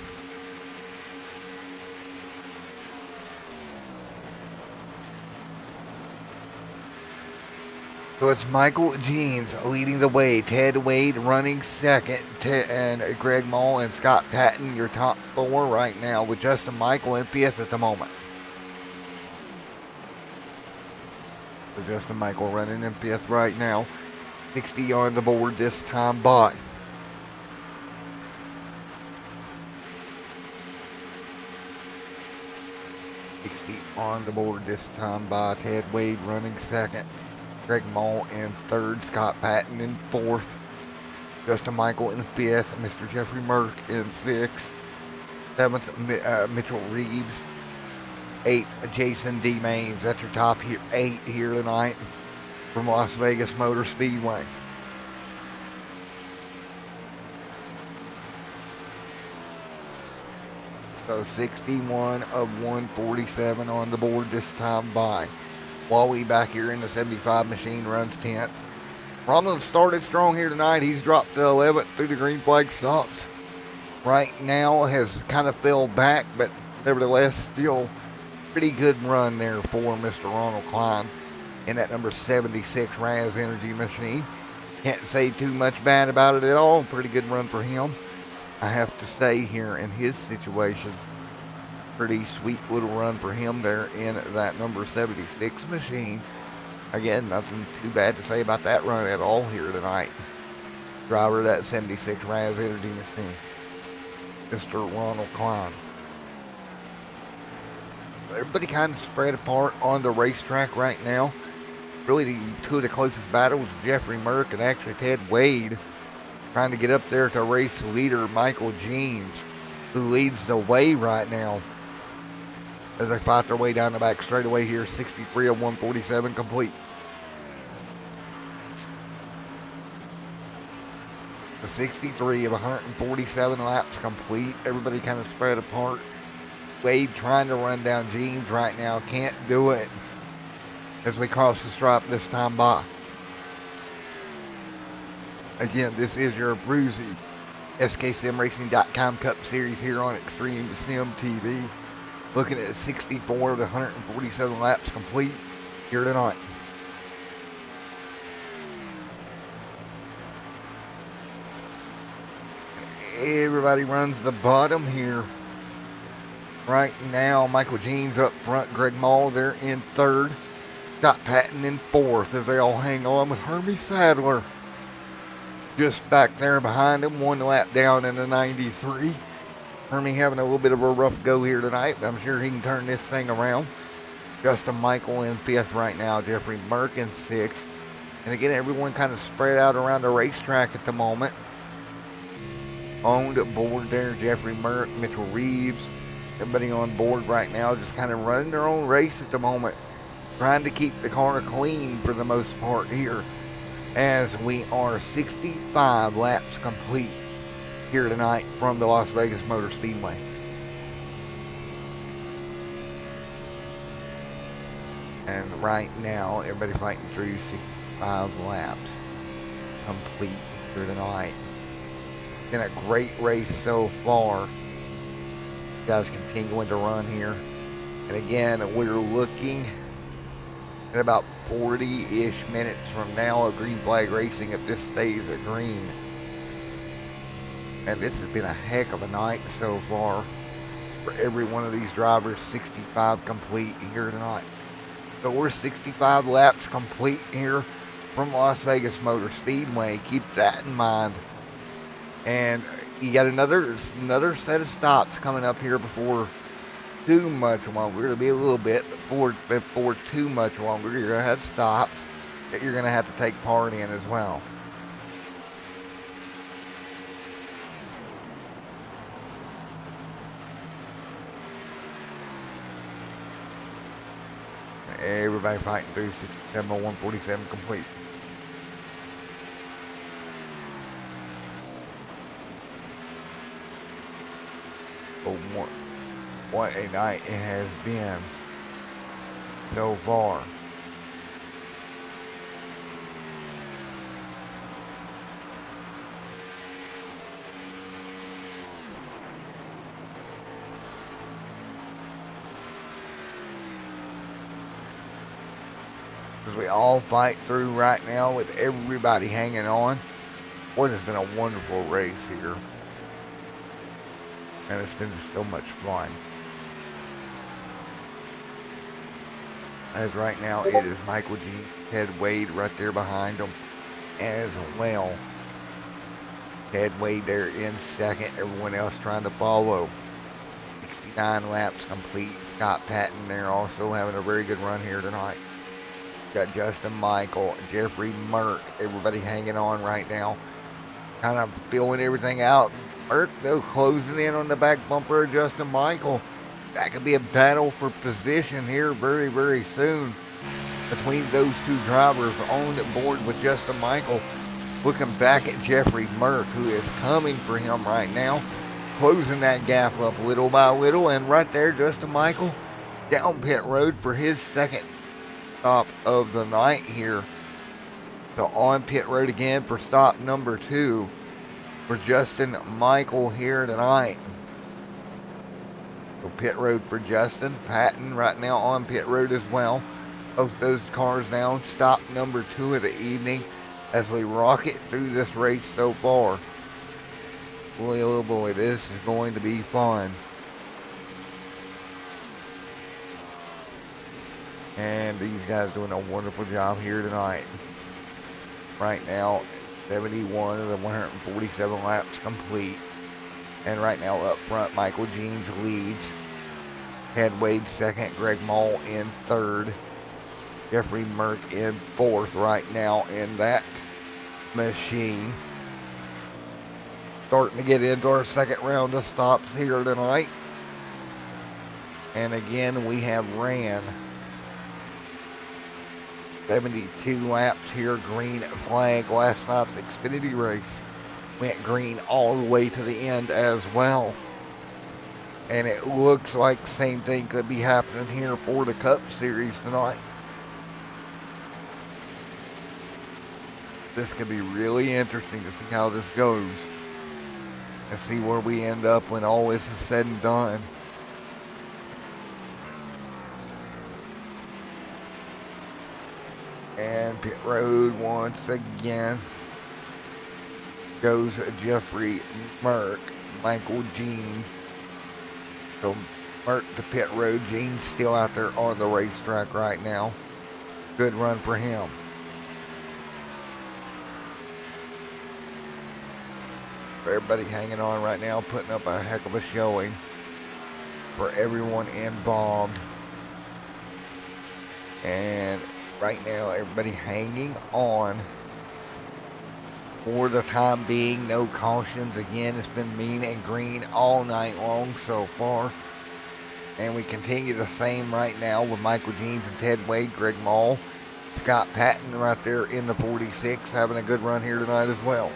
So it's Michael Jeans leading the way, Ted Wade running second, and Greg Mole and Scott Patton, your top four right now, with Justin Michael in fifth at the moment. So Justin Michael running in fifth right now. 60 on the board this time by. On the board this time by Ted Wade running second. Greg Mole in third. Scott Patton in fourth. Justin Michael in fifth. Mr. Jeffrey Merck in sixth. Seventh, Mitchell Reeves. Eighth, Jason D. Maines. That's your top here, 8 here tonight from Las Vegas Motor Speedway. So 61 of 147 on the board this time by. Wally back here in the 75 machine runs 10th. Romlin started strong here tonight. He's dropped to 11th through the green flag stops. Right now has kind of fell back, but nevertheless still pretty good run there for Mr. Ronald Klein in that number 76 Raz Energy machine. Can't say too much bad about it at all. Pretty good run for him, I have to say, here in his situation. Pretty sweet little run for him there in that number 76 machine. Again, nothing too bad to say about that run at all here tonight. Driver of that 76 Raz Energy machine, Mr. Ronald Klein. Everybody kind of spread apart on the racetrack right now. Really, two of the closest battles, Jeffrey Merck and actually Ted Wade, trying to get up there to race leader Michael Jeans, who leads the way right now as they fight their way down the back straightaway here. 63 of 147 complete. The 63 of 147 laps complete. Everybody kind of spread apart. Wade trying to run down Jeans right now. Can't do it as we cross the stripe this time by. Again, this is your ABRUZZI SKSimRacing.com Cup Series here on Extreme Sim TV. Looking at 64 of the 147 laps complete here tonight. Everybody runs the bottom here. Right now, Michael Jeans up front. Greg Mole there in third. Scott Patton in fourth as they all hang on with Hermie Sadler just back there behind him, 1 lap down in the 93. Hermie having a little bit of a rough go here tonight, but I'm sure he can turn this thing around. Justin Michael in fifth right now. Jeffrey Merck in sixth. And again, everyone kind of spread out around the racetrack at the moment. On board there, Jeffrey Merck, Mitchell Reeves. Everybody on board right now just kind of running their own race at the moment. Trying to keep the car clean for the most part here, as we are 65 laps complete here tonight from the Las Vegas Motor Speedway. And right now, everybody fighting through 65 laps complete here tonight. Been a great race so far. Guys continuing to run here. And again, we're looking at about 40-ish minutes from now of green flag racing if this stays at green. And this has been a heck of a night so far for every one of these drivers. 65 complete here tonight. So we're 65 laps complete here from Las Vegas Motor Speedway. Keep that in mind. And you got another set of stops coming up here before too much longer. It'll be a little bit before too much longer. You're going to have stops that you're going to have to take part in as well. Everybody fighting through 67 147 complete. But what a night it has been so far. as we all fight through right now with everybody hanging on. Boy, it's been a wonderful race here. And it's been so much fun. As right now, it is Michael G. Ted Wade right there behind him as well. Ted Wade there in second. Everyone else trying to follow. 69 laps complete. Scott Patton there also having a very good run here tonight. Got Justin Michael, Jeffrey Merck, everybody hanging on right now. Kind of filling everything out. Merck, though, closing in on the back bumper of Justin Michael. That could be a battle for position here very, very soon between those two drivers on the board with Justin Michael. Looking back at Jeffrey Merck, who is coming for him right now. Closing that gap up little by little. And right there, Justin Michael down pit road for his second stop of the night here. So on pit road again for stop number 2 for Justin Michael here tonight. So pit road for Justin. Patton right now on pit road as well. Both those cars now stop number 2 of the evening as we rocket through this race so far. Boy, oh boy, this is going to be fun. And these guys doing a wonderful job here tonight. Right now, 71 of the 147 laps complete. And right now up front, Michael Jeans leads. Ted Wade second, Greg Mall in third. Jeffrey Merck in fourth right now in that machine. Starting to get into our second round of stops here tonight. And again, we have ran 72 laps here, green flag. Last night's Xfinity race went green all the way to the end as well. And it looks like the same thing could be happening here for the Cup Series tonight. This could be really interesting to see how this goes. And see where we end up when all this is said and done. And pit road once again goes Jeffrey Merck, Michael Jeans. So Merck to pit road. Jeans still out there on the racetrack right now. Good run for him. Everybody hanging on right now, putting up a heck of a showing for everyone involved. And right now, everybody hanging on for the time being. No cautions. Again, it's been mean and green all night long so far. And we continue the same right now with Michael Jeans and Ted Wade, Greg Mall, Scott Patton right there in the 46, having a good run here tonight as well.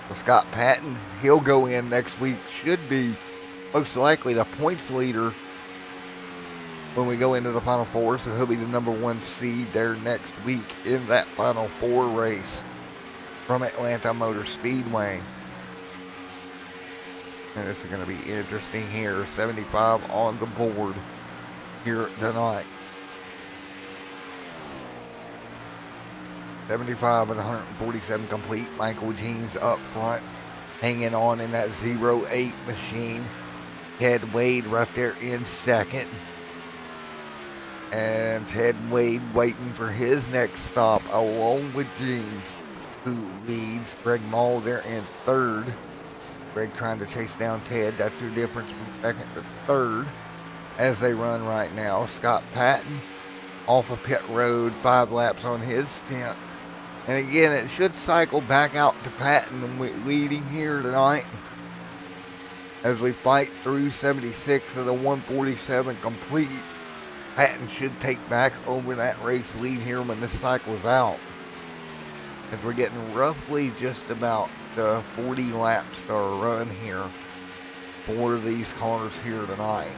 So Scott Patton, he'll go in next week. Should be most likely the points leader when we go into the Final Four. So he'll be the number 1 seed there next week in that Final Four race from Atlanta Motor Speedway. And this is going to be interesting here. 75 on the board here tonight. 75 of the 147 complete. Michael Jeans up front, hanging on in that 08 machine. Ted Wade right there in second. And Ted Wade waiting for his next stop along with Jeans, who leads. Greg Mall there in third. Greg trying to chase down Ted. That's your difference from second to third as they run right now. Scott Patton off of pit road, 5 laps on his stint. And again, it should cycle back out to Patton leading here tonight as we fight through 76 of the 147 complete. Patton should take back over that race lead here when this cycle's out. As we're getting roughly just about 40 laps to run here for these cars here tonight.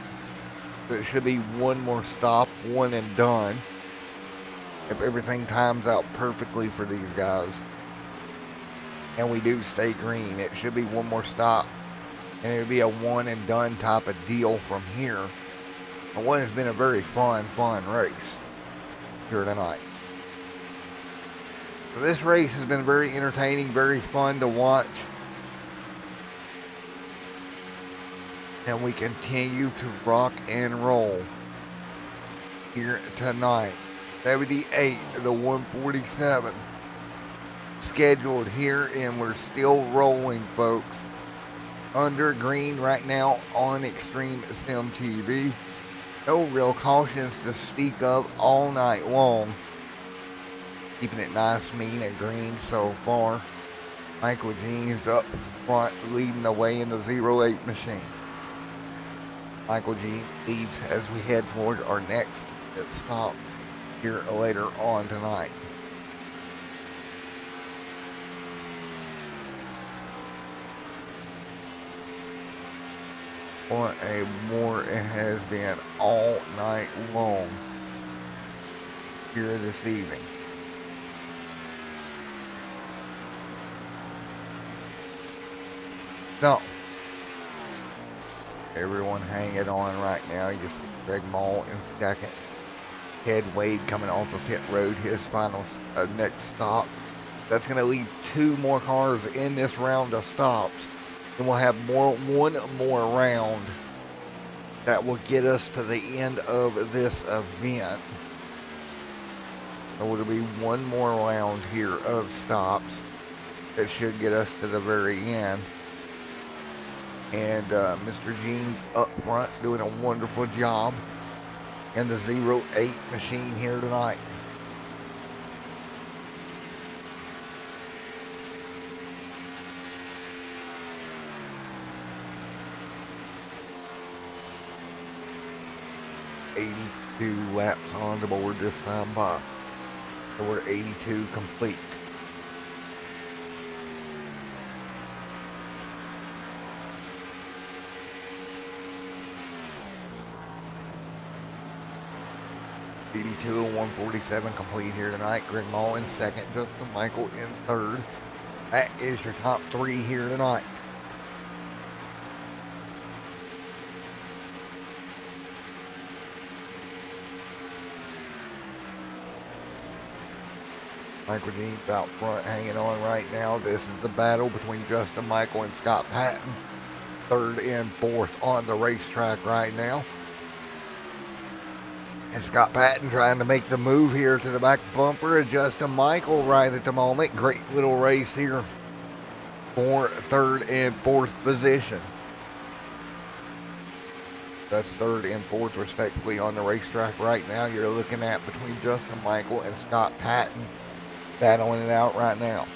So it should be one more stop, one and done, if everything times out perfectly for these guys. And we do stay green. It should be one more stop, and it would be a one and done type of deal from here. And what has been a very fun race here tonight. So this race has been very entertaining, very fun to watch. And we continue to rock and roll here tonight. 78 of the 147 scheduled here, and we're still rolling, folks. Under green right now on Extreme Sim TV. No real cautions to speak of all night long. Keeping it nice, mean, and green so far. Michael Jeans up front, leading the way in the 08 machine. Michael Jeans leads as we head toward our next stop here later on tonight. What a war it has been all night long here this evening. So, everyone hanging on right now. You see Greg Mall in second. Ted Wade coming off of pit road, his final next stop. That's going to leave 2 more cars in this round of stops. And we'll have one more round that will get us to the end of this event. So it'll be one more round here of stops that should get us to the very end. And Mr. Jeans up front doing a wonderful job in the 08 machine here tonight. ...82 laps on the board this time by. So we're 82 complete. ...82 and 147 complete here tonight. Greg Mall in second, Justin Michael in third. That is your top 3 here tonight. Michael Jeans out front hanging on right now. This is the battle between Justin Michael and Scott Patton. Third and fourth on the racetrack right now. And Scott Patton trying to make the move here to the back bumper of Justin Michael right at the moment. Great little race here for third and fourth position. That's third and fourth respectively on the racetrack right now. You're looking at between Justin Michael and Scott Patton. Battling it out right now.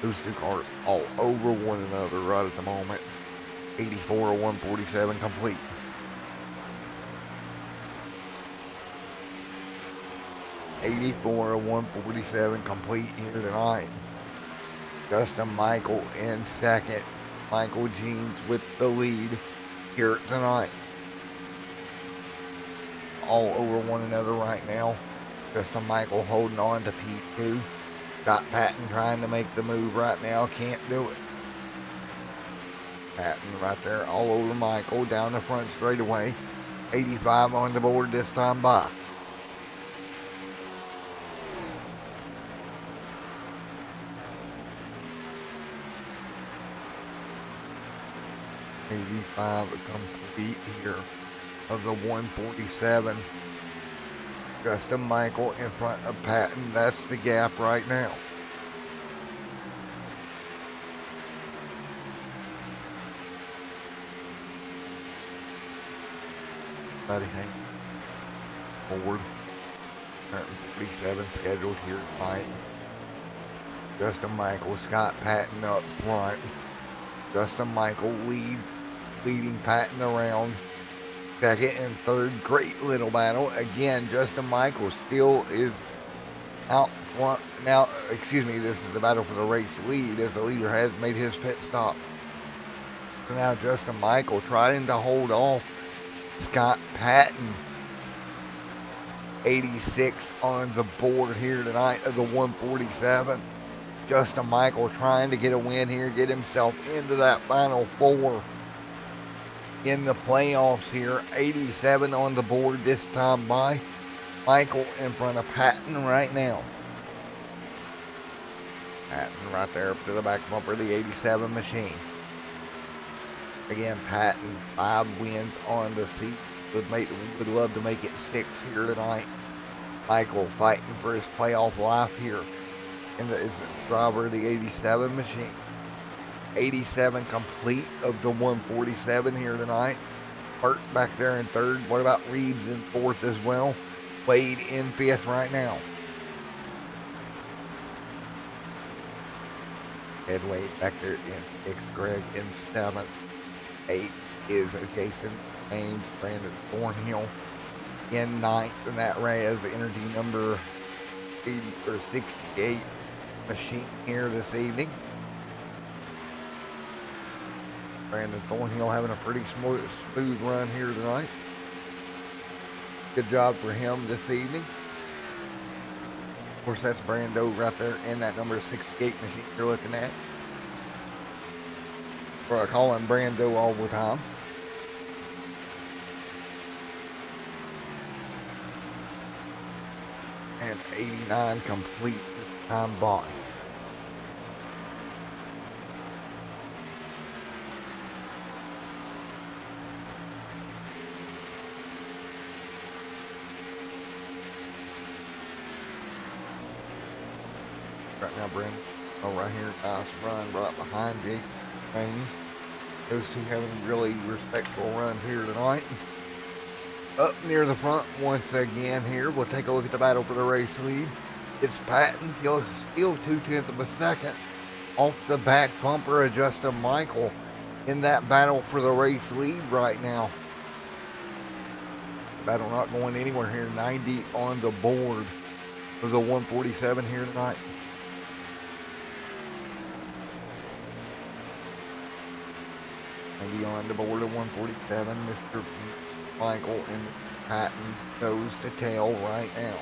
Those 2 cars all over one another right at the moment. 84 or 147 complete. .84 or 147 complete here tonight. Justin Michael in second. Michael Jeans with the lead here tonight. All over one another right now. Justin Michael holding on to P2. Scott Patton trying to make the move right now. Can't do it. Patton right there all over Michael down the front straightaway. 85 on the board this time by. .85 complete here of the 147. Justin Michael in front of Patton. That's the gap right now. Buddy hang forward. 147 scheduled here tonight. Justin Michael, Scott Patton up front. Justin Michael leading Patton around. Second and third, great little battle. Again, Justin Michael still is out front. Now, excuse me, this is the battle for the race lead as the leader has made his pit stop. So now Justin Michael trying to hold off Scott Patton. 86 on the board here tonight of the 147. Justin Michael trying to get a win here, get himself into that final 4 in the playoffs here. 87 on the board this time by. Michael in front of Patton right now. Patton right there up to the back bumper of the 87 machine. Again, Patton, 5 wins on the seat. Would love to make it 6 here tonight. Michael fighting for his playoff life here. And is the driver of the 87 machine. 87 complete of the 147 here tonight. Burt back there in third. What about Reeves in fourth as well? Wade in fifth right now. Ed Wade back there in sixth. Greg in seventh. 8 is Jason Haynes. Brandon Thornhill in ninth. And that Reyes Energy number 80 or 68 machine here this evening. Brandon Thornhill having a pretty smooth run here tonight. Good job for him this evening. Of course, that's Brando right there in that number 68 machine you're looking at. Or I call him Brando all the time. And 89 complete this time bought. Right now, Brandon. Oh, right here, nice run right behind Jake Haynes. Those two having really respectful runs here tonight. Up near the front once again here. We'll take a look at the battle for the race lead. It's Patton. He'll steal 0.2 of a second off the back bumper of Justin Michael in that battle for the race lead right now. Battle not going anywhere here. 90 on the board for the 147 here tonight. Maybe on the board of 147, Mr. Michael and Patton nose to tail right now.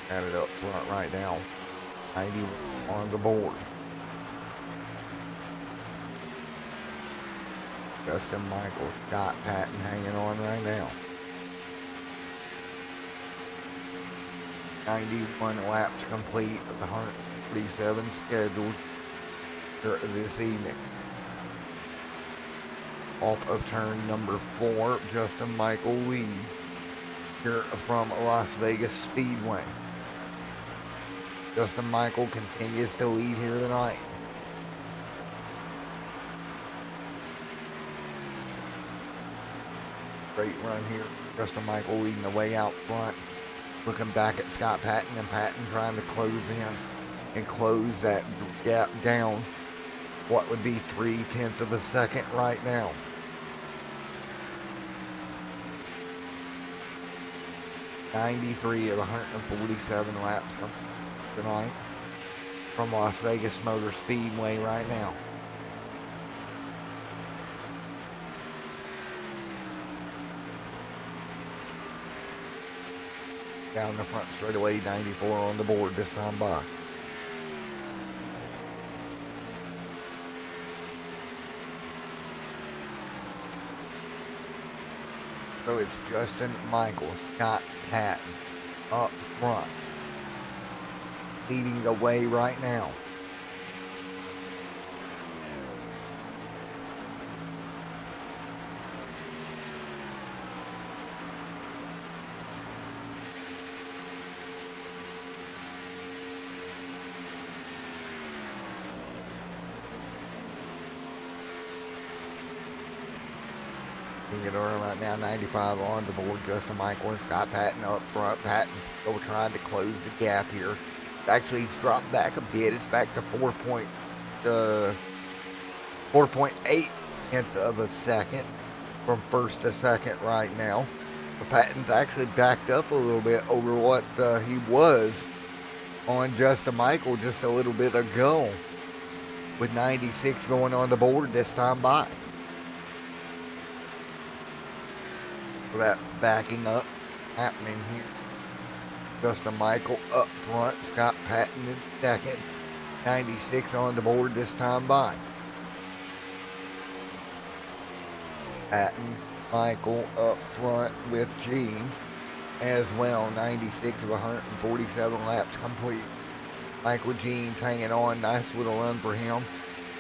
Got it up front right now. 90 on the board. Justin Michael, Scott Patton hanging on right now. 91 laps complete of the 147 scheduled this evening. Off of turn number 4, Justin Michael leads here from Las Vegas Speedway. Justin Michael continues to lead here tonight. Great run here. Justin Michael leading the way out front. Looking back at Scott Patton, and Patton trying to close in and close that gap down. What would be 0.3 of a second right now. .93 of 147 laps tonight from Las Vegas Motor Speedway right now. Down the front straightaway, 94 on the board this time by. So it's Justin Michael, Scott Patton up front, leading the way right now. It around right now, 95 on the board. Justin Michael and Scott Patton up front. Patton's still trying to close the gap here. Actually, he's dropped back a bit. It's back to 4.8 tenths of a second from first to second right now. But Patton's actually backed up a little bit over what he was on Justin Michael just a little bit ago, with 96 going on the board this time by. For that backing up happening here. Justin Michael up front, Scott Patton in second, 96 on the board this time by. Patton, Michael up front with Jeans as well. 96 of 147 laps complete. Michael Jeans hanging on. Nice little run for him.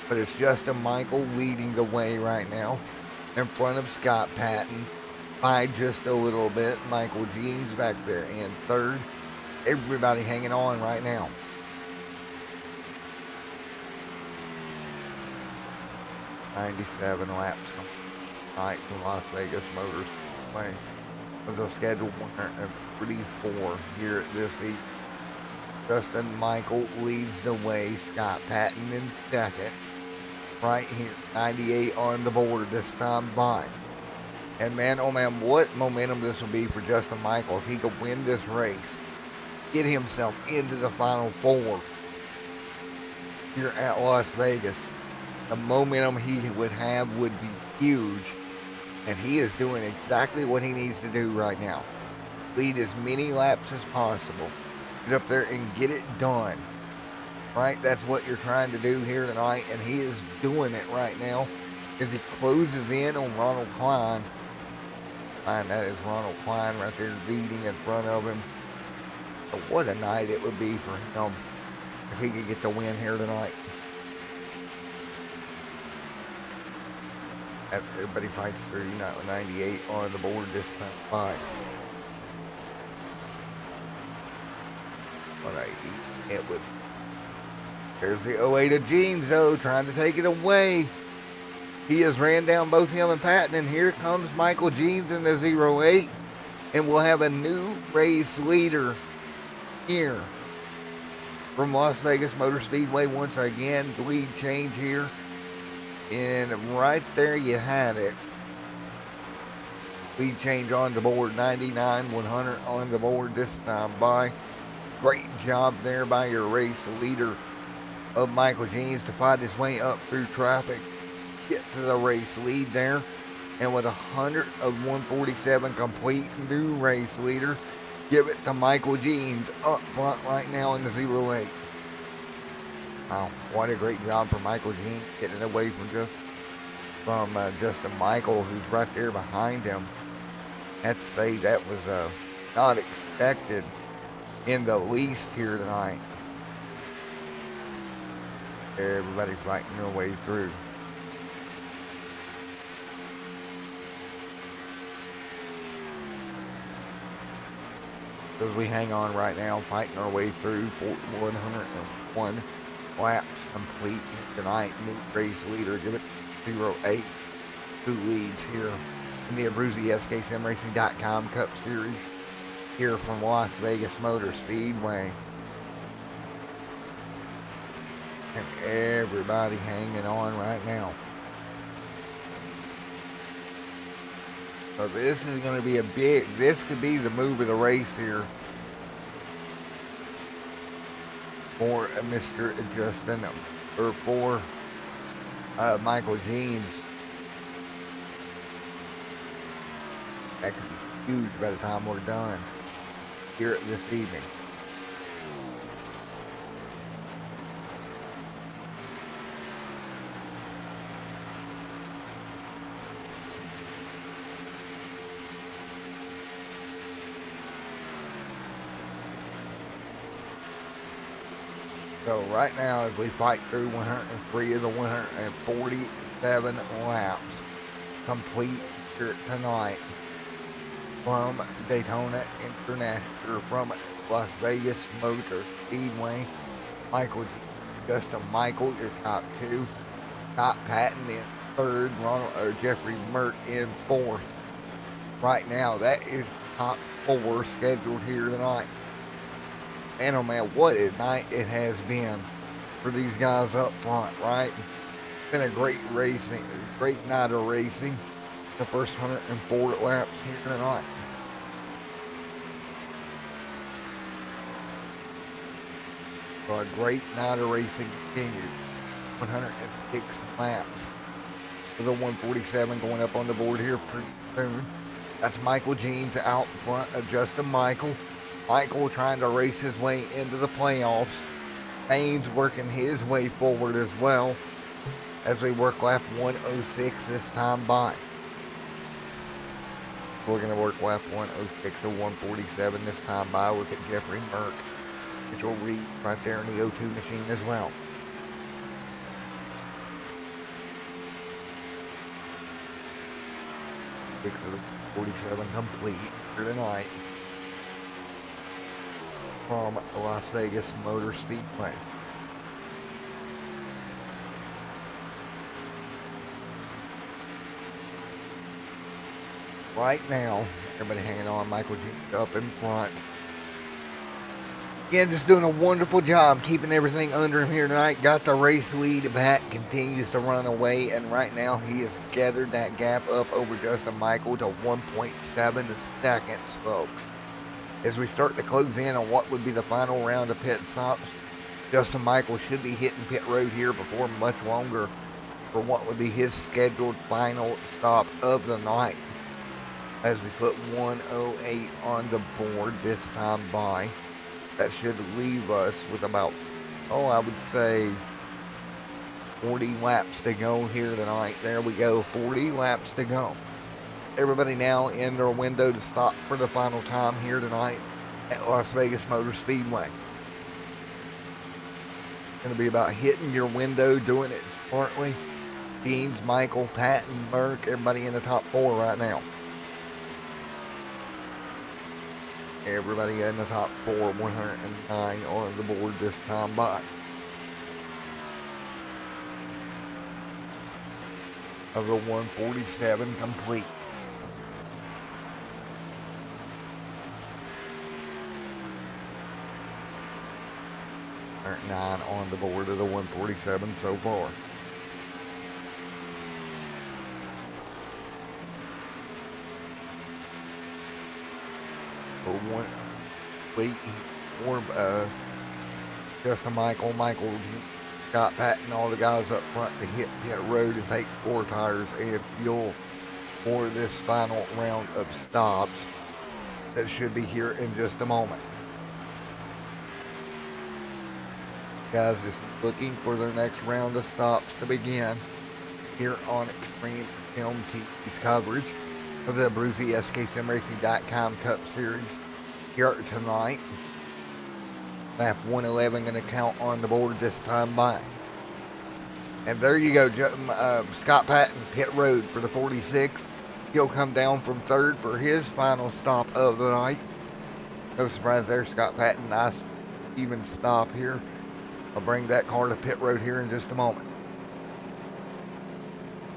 But it's Justin Michael leading the way right now in front of Scott Patton by just a little bit. Michael Jeans back there in third. Everybody hanging on right now. $97 laps tonight from Las Vegas Motors Way with a scheduled 134 here at this evening. Justin Michael leads the way. Scott Patton in second. Right here, 98 on the board this time by. And man, oh man, what momentum this will be for Justin Michael if he could win this race, get himself into the Final Four here at Las Vegas. The momentum he would have would be huge, and he is doing exactly what he needs to do right now. Lead as many laps as possible. Get up there and get it done. Right? That's what you're trying to do here tonight, and he is doing it right now as he closes in on Ronald Klein. And that is Ronald Klein right there leading in front of him. But what a night it would be for him if he could get the win here tonight. As everybody fights through, 98 on the board this time. 180. It would. There's the 08 of Jeans, though, trying to take it away. He has ran down both him and Patton, and here comes Michael Jeans in the 08. And we'll have a new race leader here from Las Vegas Motor Speedway once again. Lead change here. And right there you had it. Lead change on the board. 99, 100 on the board this time by. Great job there by your race leader of Michael Jeans to fight his way up through traffic. Get to the race lead there. And with 100 of 147 complete, new race leader. Give it to Michael Jeans up front right now in the 08. Wow, what a great job for Michael Jeans getting it away from Justin Michael, who's right there behind him. I have to say that was not expected in the least here tonight. Everybody fighting their way through. As we hang on right now, fighting our way through 101 laps complete tonight. New race leader, give it 08, who leads here in the ABRUZZI SKSimRacing.com Cup Series here from Las Vegas Motor Speedway. And everybody hanging on right now. So this is going to be this could be the move of the race here for Mr. Justin, or for Michael Jeans. That could be huge by the time we're done here this evening. So right now, as we fight through 103 of the 147 laps complete here tonight from Daytona International, or from Las Vegas Motor Speedway, Justin Michael, your top two, Scott Patton in third, Jeffrey Mert in fourth. Right now, that is top four scheduled here tonight. And oh man, what a night it has been for these guys up front, right? It's been a great night of racing. The first 104 laps here tonight. So a great night of racing continued. 106 laps. For the 147 going up on the board here pretty soon. That's Michael Jeans out front of Justin Michael. Michael trying to race his way into the playoffs. Baines working his way forward as well as we work lap 106 this time by. We're going to work lap 106 of 147 this time by. Look at Jeffrey Merck, which will read right there in the O2 machine as well. Six of 47 complete for tonight from Las Vegas Motor Speedway. Right now, everybody hanging on. Michael G up in front. Again, just doing a wonderful job keeping everything under him here tonight. Got the race lead back, continues to run away, and right now he has gathered that gap up over Justin Michael to 1.7 seconds, folks. As we start to close in on what would be the final round of pit stops, Justin Michael should be hitting pit road here before much longer for what would be his scheduled final stop of the night. As we put 108 on the board this time by, that should leave us with about, I would say 40 laps to go here tonight. There we go, 40 laps to go. Everybody now in their window to stop for the final time here tonight at Las Vegas Motor Speedway. It's going to be about hitting your window, doing it smartly. Jeans, Michael, Patton, Merck, everybody in the top 4 right now. Everybody in the top 4, 109 on the board this time by. Of the 147 complete. Current 9 on the board of the 147 so far. Wait for Justin Michael, Scott Patton, all the guys up front to hit pit road and take 4 tires and fuel for this final round of stops that should be here in just a moment. Guys just looking for their next round of stops to begin here on Extreme Film TV's coverage of the ABRUZZI SKSimRacing.com Cup Series here tonight. Lap 111 going to count on the board this time by. And there you go, Scott Patton, pit road for the 46. He'll come down from 3rd for his final stop of the night. No surprise there, Scott Patton, nice even stop here. I'll bring that car to pit road here in just a moment.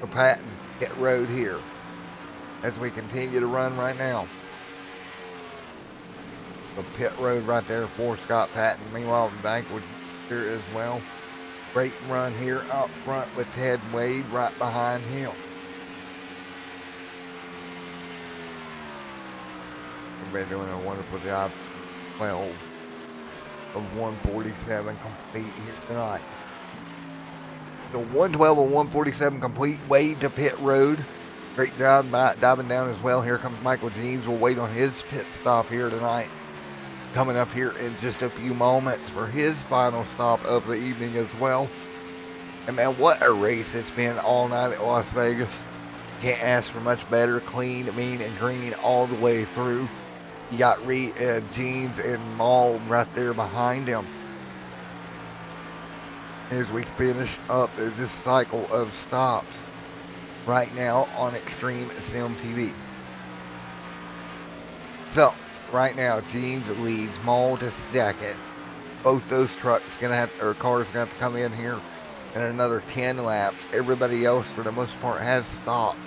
So Patton, pit road here as we continue to run right now. The pit road right there for Scott Patton. Meanwhile, Banquet here as well. Great run here up front with Ted Wade right behind him. Everybody doing a wonderful job. 12 of 147 complete here tonight. The 112 of 147 complete. Wade to pit road. Great job by diving down as well. Here comes Michael Jeans. We'll wait on his pit stop here tonight. Coming up here in just a few moments for his final stop of the evening as well. And man, what a race it's been all night at Las Vegas. Can't ask for much better. Clean, mean, and green all the way through. You got Jeans and Maul right there behind him. As we finish up this cycle of stops right now on Extreme Sim TV. So, right now, Jeans leads, Maul to 2nd. Both those trucks cars gonna have to come in here in another 10 laps. Everybody else, for the most part, has stopped,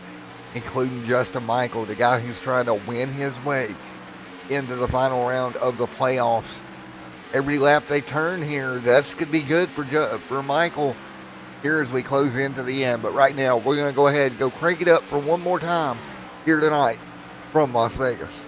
including Justin Michael, the guy who's trying to win his way into the final round of the playoffs. Every lap they turn here, that's could be good for Michael here as we close into the end. But right now, we're going to go ahead and go crank it up for one more time here tonight from Las Vegas.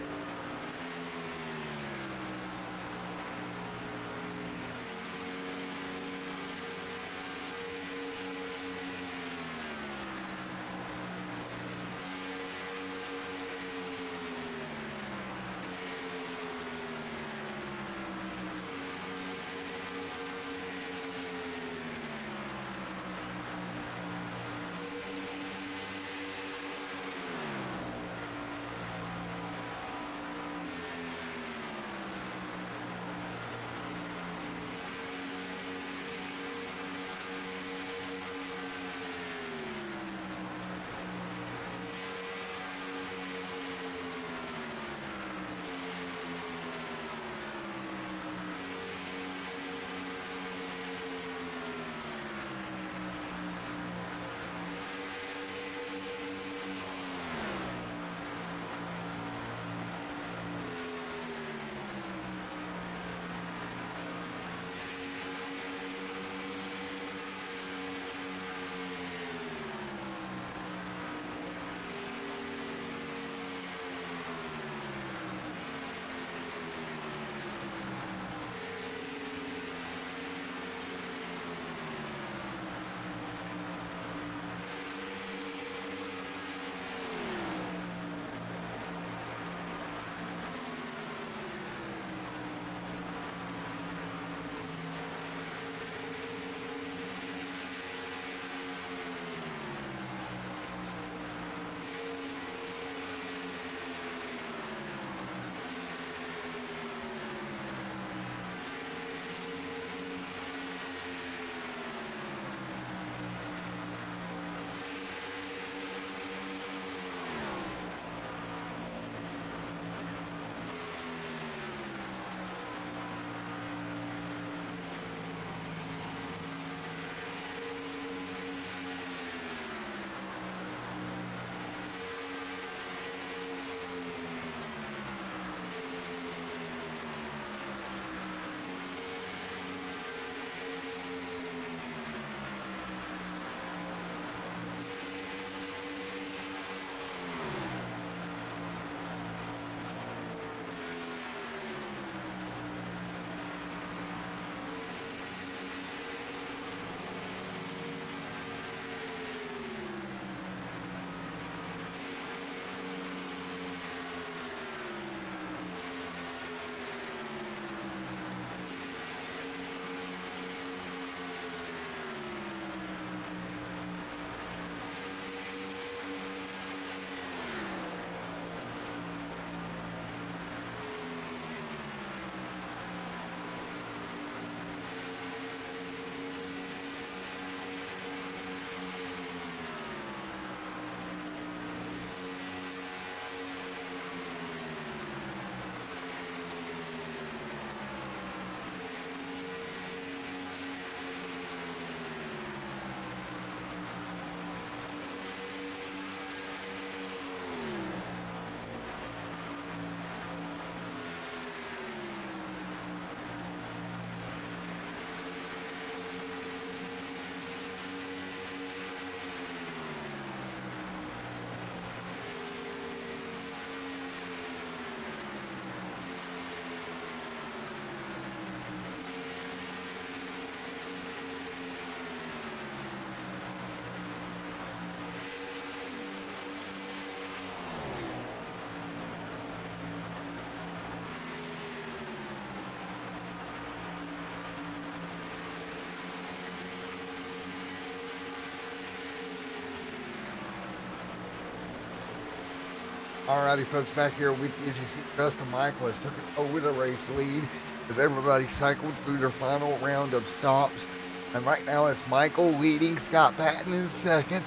Alrighty, folks, back here with you. As you see, Justin Michael has taken over the race lead as everybody cycled through their final round of stops. And right now it's Michael leading, Scott Patton in second.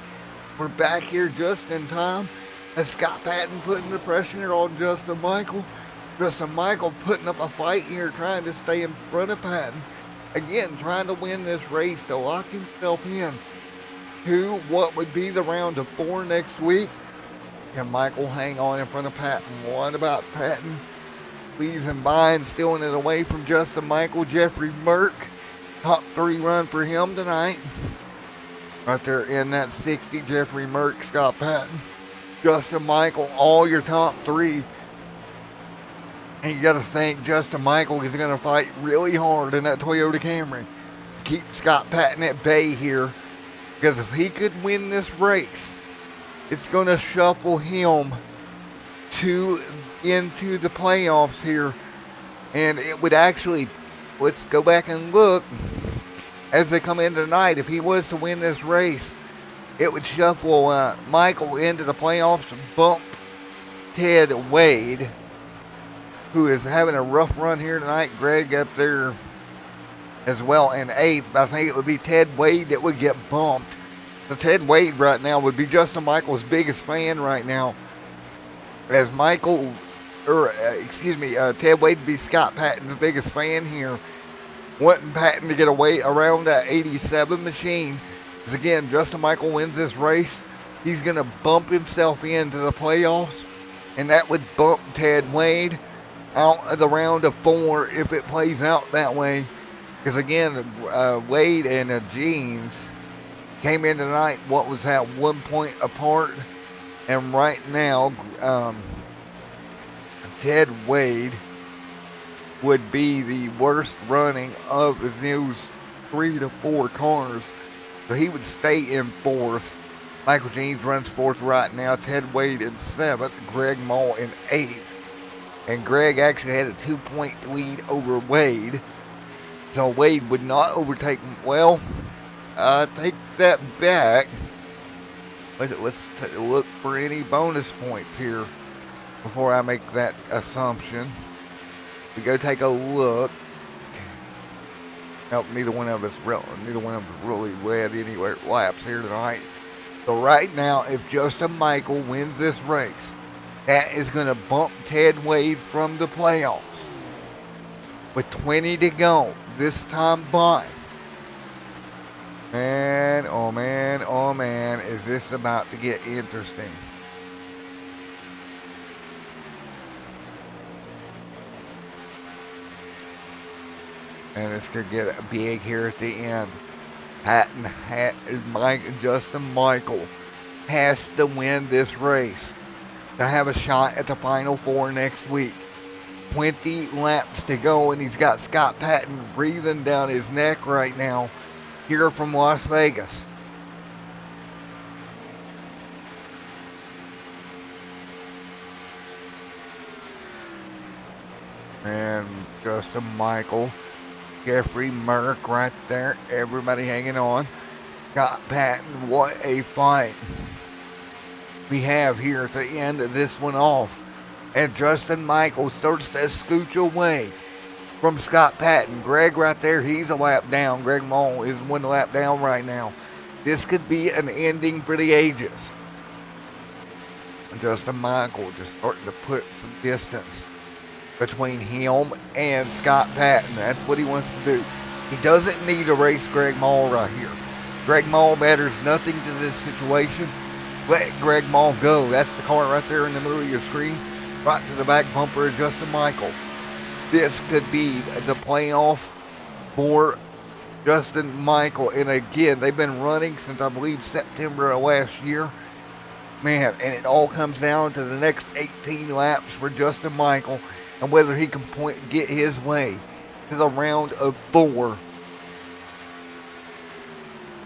We're back here just in time as Scott Patton putting the pressure on Justin Michael. Justin Michael putting up a fight here, trying to stay in front of Patton. Again, trying to win this race to lock himself in to what would be the round of 4 next week. Can Michael hang on in front of Patton? What about Patton? Squeezing by and stealing it away from Justin Michael. Jeffrey Merck, top 3 run for him tonight. Right there in that 60, Jeffrey Merck, Scott Patton, Justin Michael, all your top 3. And you got to think Justin Michael is going to fight really hard in that Toyota Camry. Keep Scott Patton at bay here. Because if he could win this race, it's going to shuffle him into the playoffs here. And it would actually, let's go back and look as they come in tonight. If he was to win this race, it would shuffle Michael into the playoffs and bump Ted Wade, who is having a rough run here tonight. Greg up there as well in 8th. But I think it would be Ted Wade that would get bumped. So Ted Wade right now would be Justin Michael's biggest fan right now. As Ted Wade would be Scott Patton's biggest fan here. Wanting Patton to get away around that 87 machine. Because again, Justin Michael wins this race, he's going to bump himself into the playoffs. And that would bump Ted Wade out of the round of 4 if it plays out that way. Because again, Wade and Jeans came in tonight, what was that, 1 point apart. And right now, Ted Wade would be the worst running of those 3 to 4 cars. So he would stay in 4th. Michael Jeans runs 4th right now. Ted Wade in 7th. Greg Mall in 8th. And Greg actually had a 2-point lead over Wade. So Wade would not overtake him. Well, take that back. Let's look for any bonus points here before I make that assumption. We go take a look. Nope, neither one of us really led anywhere laps here tonight. So right now, if Justin Michael wins this race, that is going to bump Ted Wade from the playoffs. With 20 to go, this time by. Man, oh man, oh man, is this about to get interesting. And this could get big here at the end. Justin Michael has to win this race to have a shot at the Final 4 next week. 20 laps to go, and he's got Scott Patton breathing down his neck right now here from Las Vegas. And Justin Michael, Jeffrey Merck right there, everybody hanging on. Scott Patton, what a fight we have here at the end of this one off. And Justin Michael starts to scooch away from Scott Patton. Greg right there, he's a lap down. Greg Mall is 1 lap down right now. This could be an ending for the ages. And Justin Michael just starting to put some distance between him and Scott Patton. That's what he wants to do. He doesn't need to race Greg Mall right here. Greg Mall matters nothing to this situation. Let Greg Mall go. That's the car right there in the middle of your screen. Right to the back bumper of Justin Michael. This could be the playoff for Justin Michael. And again, they've been running since, I believe, September of last year. Man, and it all comes down to the next 18 laps for Justin Michael and whether he can get his way to the round of 4.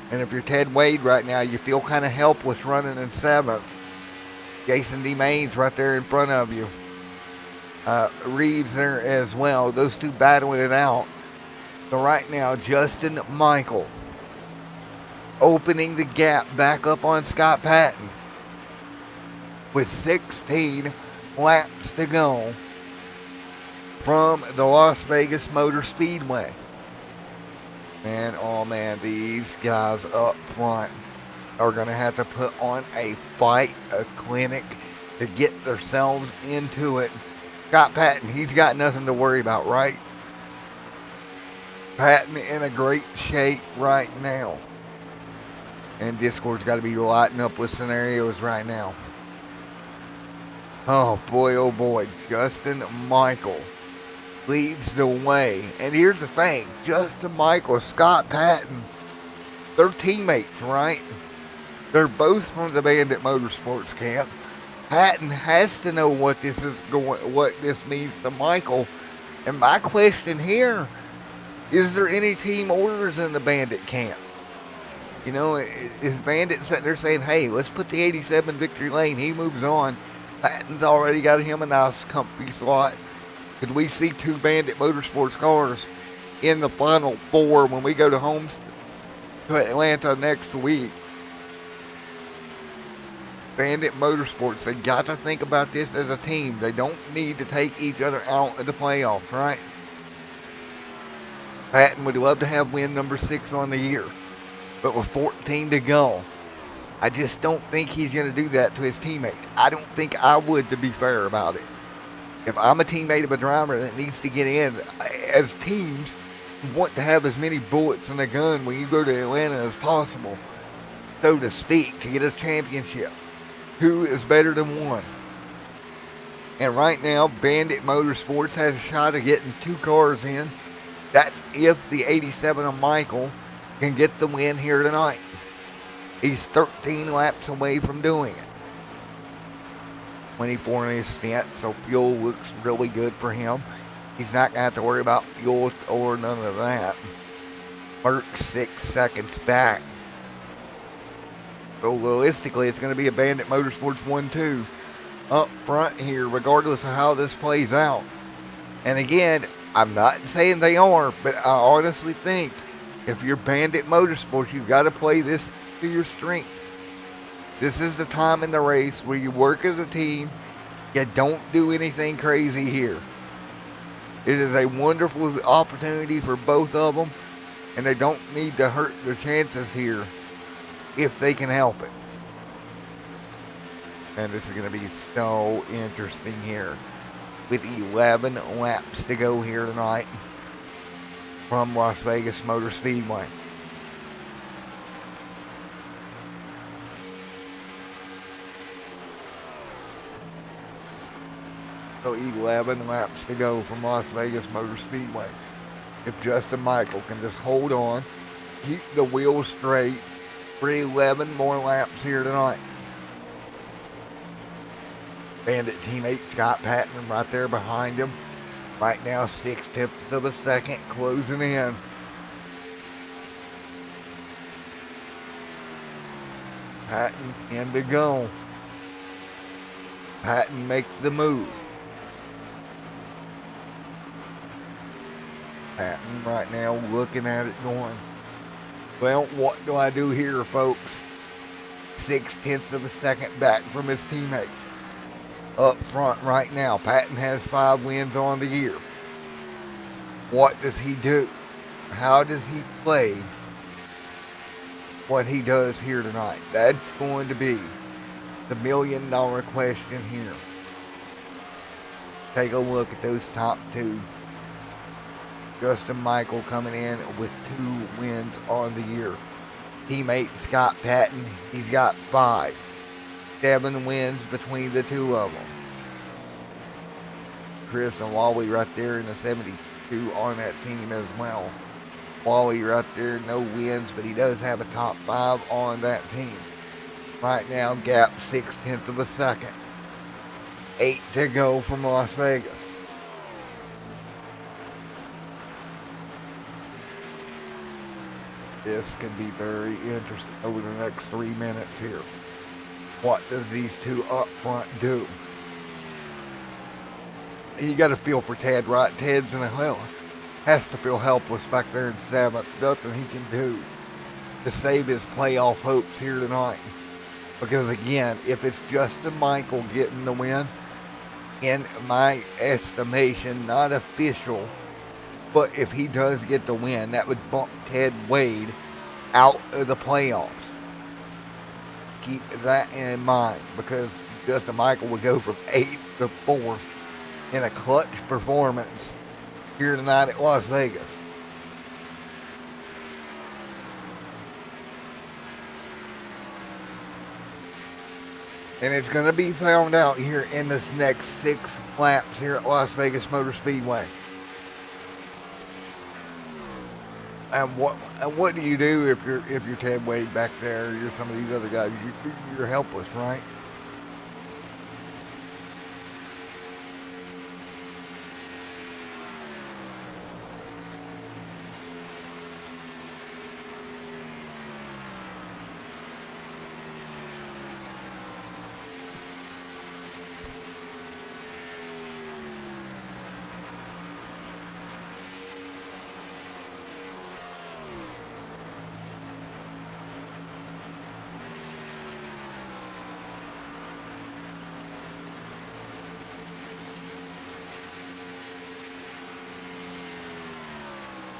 And if you're Ted Wade right now, you feel kind of helpless running in 7th. Jason D. Maines right there in front of you. Reeves there as well. Those two battling it out. So right now, Justin Michael opening the gap back up on Scott Patton with 16 laps to go from the Las Vegas Motor Speedway. Man, oh man, these guys up front are going to have to put on a fight, a clinic to get themselves into it. Scott Patton, he's got nothing to worry about, right? Patton in a great shape right now. And Discord's got to be lighting up with scenarios right now. Oh boy, Justin Michael leads the way. And here's the thing, Justin Michael, Scott Patton, they're teammates, right? They're both from the Bandit Motorsports camp. Patton has to know what this means to Michael. And my question here, is there any team orders in the Bandit camp? You know, is Bandit sitting there saying, hey, let's put the 87 Victory Lane, he moves on. Patton's already got him a nice comfy slot. Could we see 2 Bandit Motorsports cars in the final 4 when we go to Atlanta next week? Bandit Motorsports, they got to think about this as a team. They don't need to take each other out of the playoffs, right? Patton would love to have win number 6 on the year, but with 14 to go, I just don't think he's going to do that to his teammate. I don't think I would, to be fair about it. If I'm a teammate of a driver that needs to get in, as teams, you want to have as many bullets in the gun when you go to Atlanta as possible, so to speak, to get a championship. Who is better than one? And right now, Bandit Motorsports has a shot of getting 2 cars in. That's if the 87 of Michael can get the win here tonight. He's 13 laps away from doing it. 24 in his stint, so fuel looks really good for him. He's not going to have to worry about fuel or none of that. Merck's 6 seconds back. So realistically, it's going to be a Bandit Motorsports 1-2 up front here, regardless of how this plays out. And again, I'm not saying they are, but I honestly think if you're Bandit Motorsports, you've got to play this to your strength. This is the time in the race where you work as a team. You don't do anything crazy here. It is a wonderful opportunity for both of them, and they don't need to hurt their chances here if they can help it. And this is going to be so interesting here with 11 laps to go here tonight from Las Vegas Motor Speedway. So 11 laps to go from Las Vegas Motor Speedway. If Justin Michael can just hold on, keep the wheels straight for 11 more laps here tonight. Bandit teammate Scott Patton right there behind him. Right now, 0.6 of a second, closing in. Patton in to go. Patton make the move. Patton right now looking at it going, well, what do I do here, folks? 0.6 of a second back from his teammate. Up front right now, Patton has 5 wins on the year. What does he do? How does he play what he does here tonight? That's going to be the $1 million question here. Take a look at those top 2. Justin Michael coming in with 2 wins on the year. Teammate Scott Patton, he's got 5. 7 wins between the 2 of them. Chris and Wally right there in the 72 on that team as well. Wally right there, no wins, but he does have a top 5 on that team. Right now, gap 0.6 of a second. 8 to go from Las Vegas. This can be very interesting over the next 3 minutes here. What does these 2 up front do? You got to feel for Ted, right? Ted's in a hell, has to feel helpless back there in 7th. Nothing he can do to save his playoff hopes here tonight. Because again, if it's Justin Michael getting the win, in my estimation, not official, but if he does get the win, that would bump Ted Wade out of the playoffs. Keep that in mind, because Justin Michael would go from 8th to 4th in a clutch performance here tonight at Las Vegas. And it's going to be found out here in this next 6 laps here at Las Vegas Motor Speedway. And what do you do if you're Ted Wade back there, or you're some of these other guys? You're helpless, right?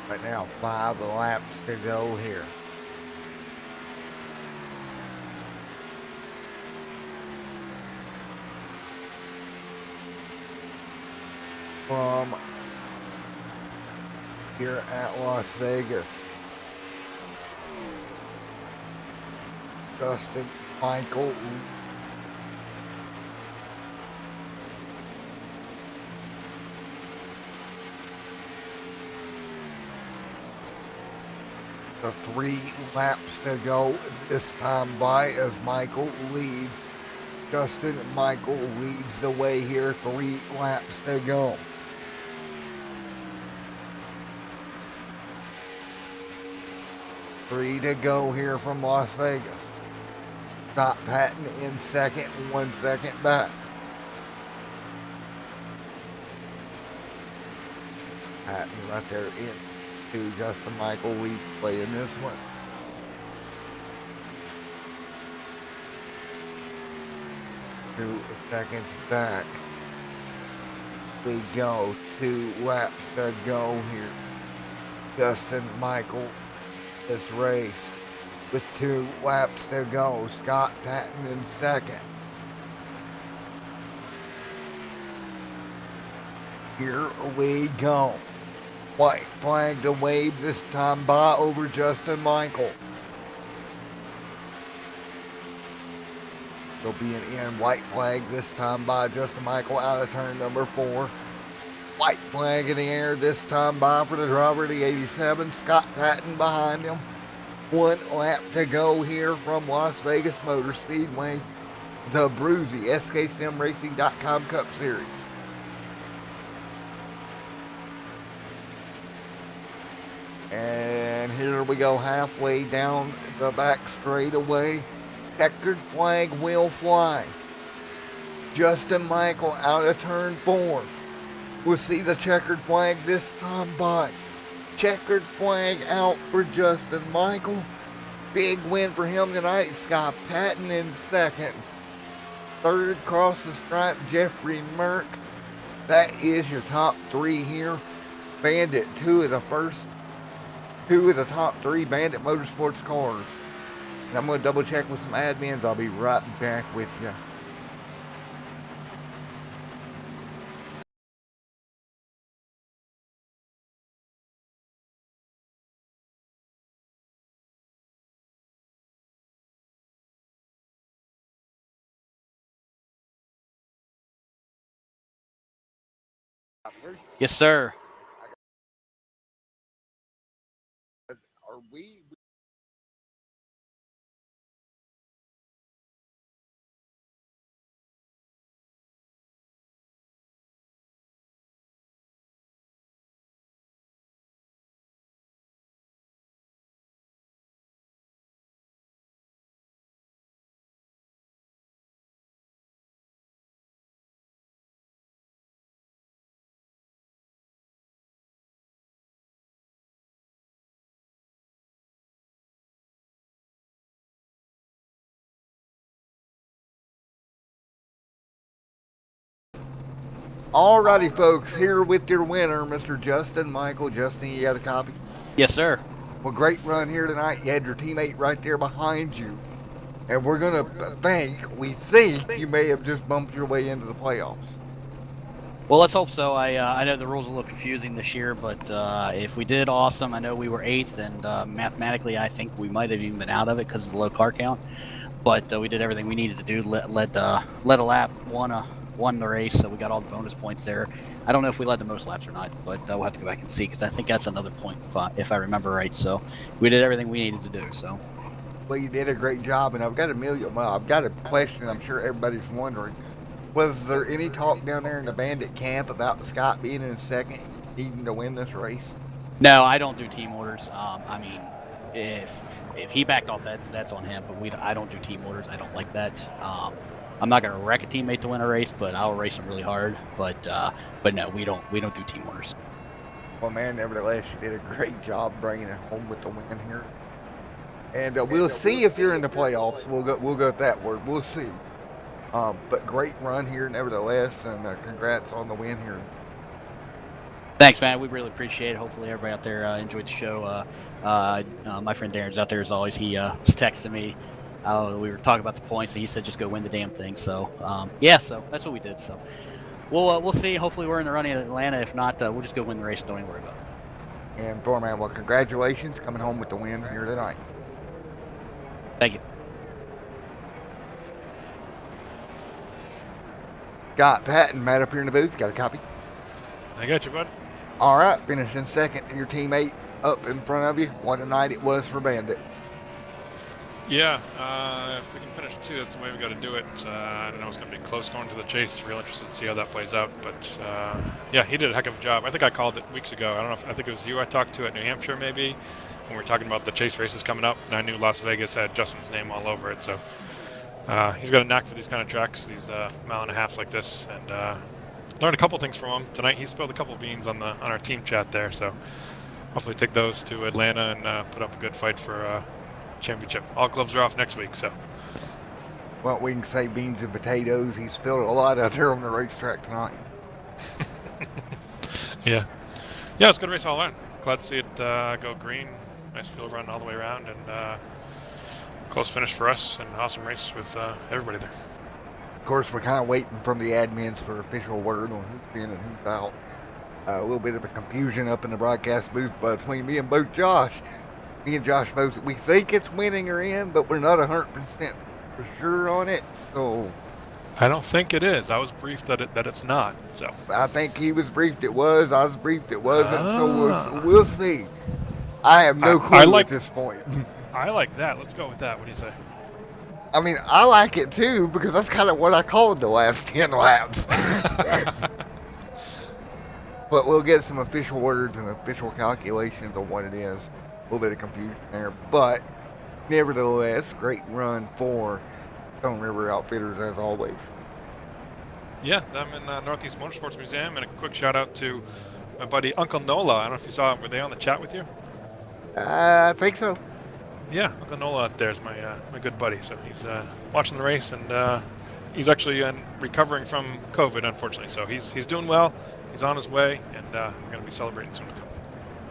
Right now, 5 laps to go here. From here at Las Vegas, Justin Michael. The 3 laps to go this time by as Michael leads. Justin Michael leads the way here, 3 laps to go. Three to go here from Las Vegas. Scott Patton in second, 1 second back. Patton right there in to Justin Michael. We play in this one. Two seconds back. We go 2 laps to go here. Justin Michael, this race with 2 laps to go. Scott Patton in second. Here we go. White flag to wave this time by over Justin Michael. There'll be an in white flag this time by Justin Michael out of turn number 4. White flag in the air this time by for the driver of the 87, Scott Patton behind him. 1 lap to go here from Las Vegas Motor Speedway, the ABRUZZI SKSimRacing.com Cup Series. And here we go halfway down the back straightaway. Checkered flag will fly. Justin Michael out of turn 4. We'll see the checkered flag this time by. Checkered flag out for Justin Michael. Big win for him tonight. Scott Patton in second. Third across the stripe, Jeffrey Merck. That is your top 3 here. Bandit, 2 of the top 3 Bandit Motorsports cars. And I'm going to double check with some admins. I'll be right back with you. Yes, sir. Are we Alrighty, folks, here with your winner, Mr. Justin Michael. Justin, you got a copy? Yes, sir. Well, great run here tonight. You had your teammate right there behind you. And we're going to we think you may have just bumped your way into the playoffs. Well, let's hope so. I know the rules are a little confusing this year, but if we did, awesome. I know we were 8th, and mathematically, I think we might have even been out of it because of the low car count. But we did everything we needed to do. Led a lap, won the race, so we got all the bonus points there. I don't know if we led the most laps or not, but we'll have to go back and see because I think that's another point if I remember right. So we did everything we needed to do. So. Well, you did a great job, and I've got a question. I'm sure everybody's wondering. Was there any talk down there in the Bandit camp about Scott being in second, needing to win this race? No, I don't do team orders. I mean, if he backed off, that's on him. But I don't do team orders. I don't like that. I'm not gonna wreck a teammate to win a race, but I'll race him really hard. But no, we don't do team orders. Well, man, nevertheless, you did a great job bringing it home with the win here. And we'll see if you're in the playoffs. We'll go with that word. We'll see. But great run here, nevertheless, and congrats on the win here. Thanks, man. We really appreciate it. Hopefully, everybody out there enjoyed the show. My friend Darren's out there as always. He was texting me. We were talking about the points, and he said just go win the damn thing. So yeah, so that's what we did. So we'll see. Hopefully, we're in the running at Atlanta. If not, we'll just go win the race. Don't even worry about it. And Thorman, well, congratulations coming home with the win here tonight. Thank you. Got Pat and Matt up here in the booth. Got a copy? I got you, bud. All right, finishing second, and your teammate up in front of you. What a night it was for Bandit. Yeah, if we can finish 2, that's the way we got to do it. I don't know, it's going to be close going to the chase. Real interested to see how that plays out. But yeah, he did a heck of a job. I think I called it weeks ago. I don't know if I think it was you I talked to at New Hampshire maybe when we were talking about the chase races coming up, and I knew Las Vegas had Justin's name all over it. So he's got a knack for these kind of tracks, these mile and a halves like this, and learned a couple things from him tonight. He spilled a couple beans on our team chat there, so hopefully take those to Atlanta and put up a good fight for championship. All gloves are off next week, so. Well, we can say beans and potatoes. He spilled a lot out there on the racetrack tonight. Yeah, it's a good race all around. Glad to see it go green. Nice field run all the way around, and close finish for us, and awesome race with everybody there. Of course, we're kind of waiting from the admins for official word on who's in and who's out. A little bit of a confusion up in the broadcast booth between me and both Josh. Me and Josh both, we think it's winning or in, but we're not 100% for sure on it. So I don't think it is. I was briefed that it's not. So I think he was briefed it was. I was briefed it wasn't. So we'll see. I have no clue at this point. I like that. Let's go with that. What do you say? I mean, I like it too because that's kind of what I called the last 10 laps. But we'll get some official words and official calculations on what it is. A little bit of confusion there, but nevertheless, great run for Stone River Outfitters as always. Yeah, them in Northeast Motorsports Museum, and a quick shout out to my buddy Uncle Nola. I don't know if you saw, were they on the chat with you? I think so. Yeah, Uncle Nola out there is my good buddy. So he's watching the race, and he's actually recovering from COVID, unfortunately. So he's doing well. He's on his way, and we're going to be celebrating soon with him.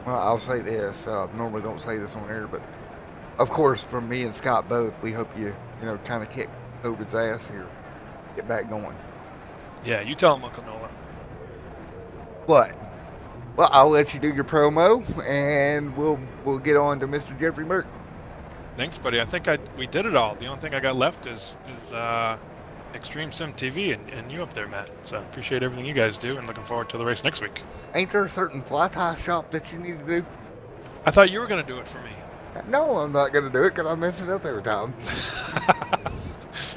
Well, I'll say this. Normally don't say this on air, but of course, from me and Scott both, we hope you kind of kick COVID's ass here, get back going. Yeah, you tell him, Uncle Nola. What? Well, I'll let you do your promo, and we'll get on to Mr. Jeffrey Merck. Thanks, buddy. I think we did it all. The only thing I got left is Extreme Sim TV and you up there, Matt. So appreciate everything you guys do, and looking forward to the race next week. Ain't there a certain fly tie shop that you need to do? I thought you were going to do it for me. No, I'm not going to do it because I mess it up every time.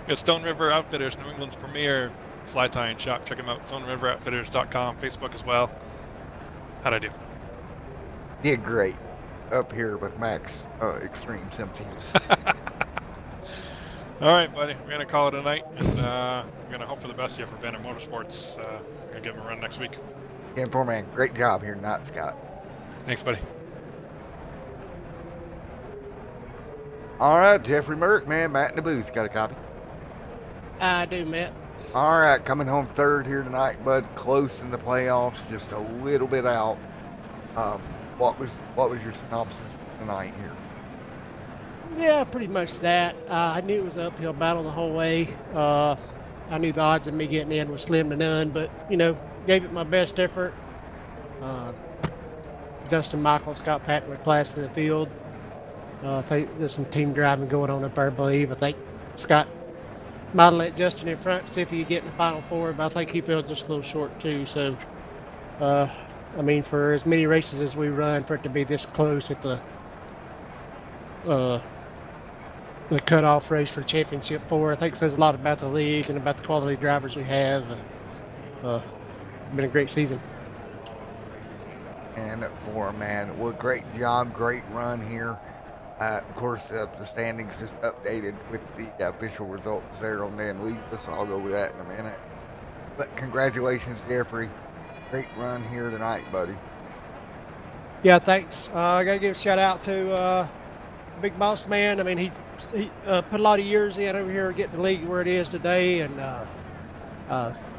It's Stone River Outfitters, New England's premier fly tying shop. Check them out, StoneRiverOutfitters.com, Facebook as well. How'd I do? Did great up here with Max Extreme Sim TV. All right, buddy. We're going to call it a night, and we're going to hope for the best here for Bandit Motorsports. We're going to give them a run next week. Yeah, poor man. Great job here tonight, Scott. Thanks, buddy. All right, Jeffrey Merck, man. Matt in the booth. Got a copy? I do, Matt. All right, coming home third here tonight, bud. Close in the playoffs, just a little bit out. What was your synopsis for tonight here? Yeah, pretty much that. I knew it was an uphill battle the whole way. I knew the odds of me getting in was slim to none, but gave it my best effort. Dustin Michael, Scott Patton were class in the field. I think there's some team driving going on up there, I believe. I think Scott might have let Justin in front to see if he could get in the Final Four, but I think he fell just a little short too. So, I mean, for as many races as we run, for it to be this close at the cutoff race for championship 4, I think says a lot about the league and about the quality of drivers we have. It's been a great season. And for man, well, great job, great run here. Of course, the standings just updated with the official results there on Dan Lisa, so I'll go with that in a minute. But congratulations, Jeffrey. Great run here tonight, buddy. Yeah, thanks. I got to give a shout out to Big Boss Man. I mean, he put a lot of years in over here getting the league where it is today, and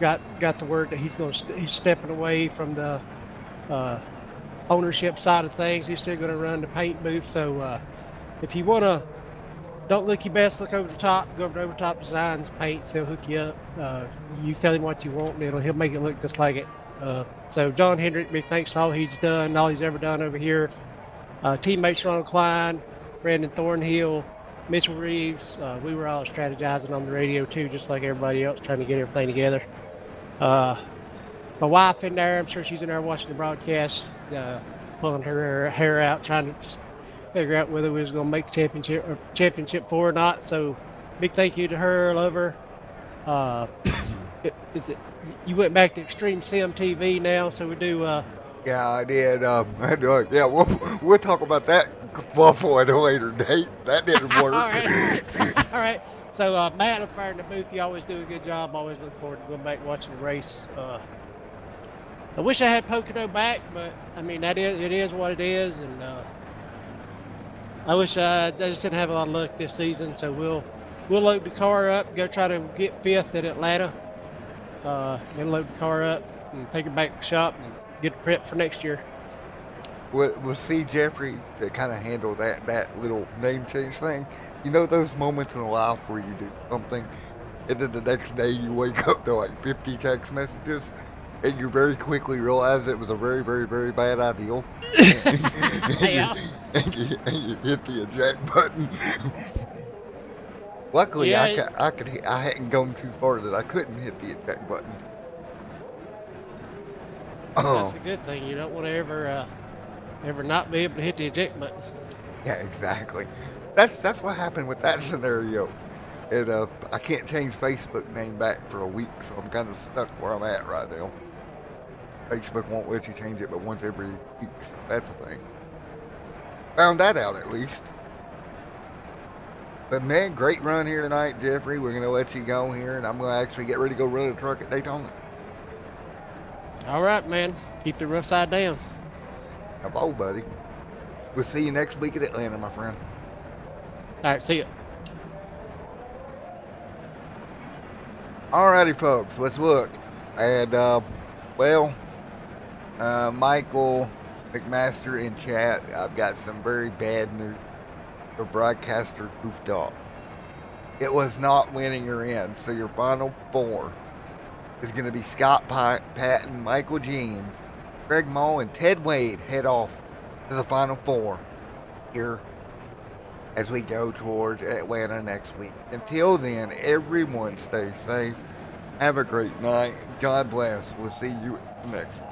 got the word that he's stepping away from the ownership side of things. He's still going to run the paint booth. So if you want to, don't look your best, look over the top. Go over to Overtop Designs Paints. He'll hook you up. You tell him what you want, and he'll make it look just like it. So John Hendrick, big thanks for all he's done, all he's ever done over here. Teammates Ronald Klein, Brandon Thornhill, Mitchell Reeves. We were all strategizing on the radio too, just like everybody else, trying to get everything together. My wife in there, I'm sure she's in there watching the broadcast, pulling her hair out, trying to figure out whether we was going to make championship 4 or not. So big thank you to her. Love her. You went back to Extreme Sim TV now, so we do. Yeah, I did. Yeah, we'll talk about that waffle at a later date. That didn't work. All right. All right. So Matt up there in the booth, you always do a good job. Always look forward to going back and watching the race. I wish I had Pocono back, but I mean it is what it is, and I wish I just didn't have a lot of luck this season. So we'll load the car up, go try to get 5th at Atlanta, then load the car up and take it back to the shop and get it prepped for next year. We'll see Jeffrey to kind of handle that little name change thing. You know those moments in life where you do something and then the next day you wake up to like 50 text messages and you very quickly realize it was a very, very, very bad idea. and you hit the eject button. Luckily, yeah, I hadn't gone too far that I couldn't hit the eject button. That's a good thing. You don't want to ever not be able to hit the eject button. Yeah, exactly. That's what happened with that scenario. And I can't change Facebook name back for a week, so I'm kind of stuck where I'm at right now. Facebook won't let you change it but once every week, so that's a thing. Found that out at least. But man, great run here tonight, Jeffrey. We're gonna let you go here, and I'm gonna actually get ready to go run a truck at Daytona. All right, man. Keep the rough side down. Hello, buddy. We'll see you next week at Atlanta, my friend. All right, see ya. Alrighty, folks, let's look. And, Michael McMaster in chat, I've got some very bad news. The broadcaster goofed up. It was not winning or in, so your final 4 is going to be Scott Patton, Michael Jeans, Greg Moll, and Ted Wade head off to the final 4 here as we go towards Atlanta next week. Until then, everyone stay safe. Have a great night. God bless. We'll see you next week.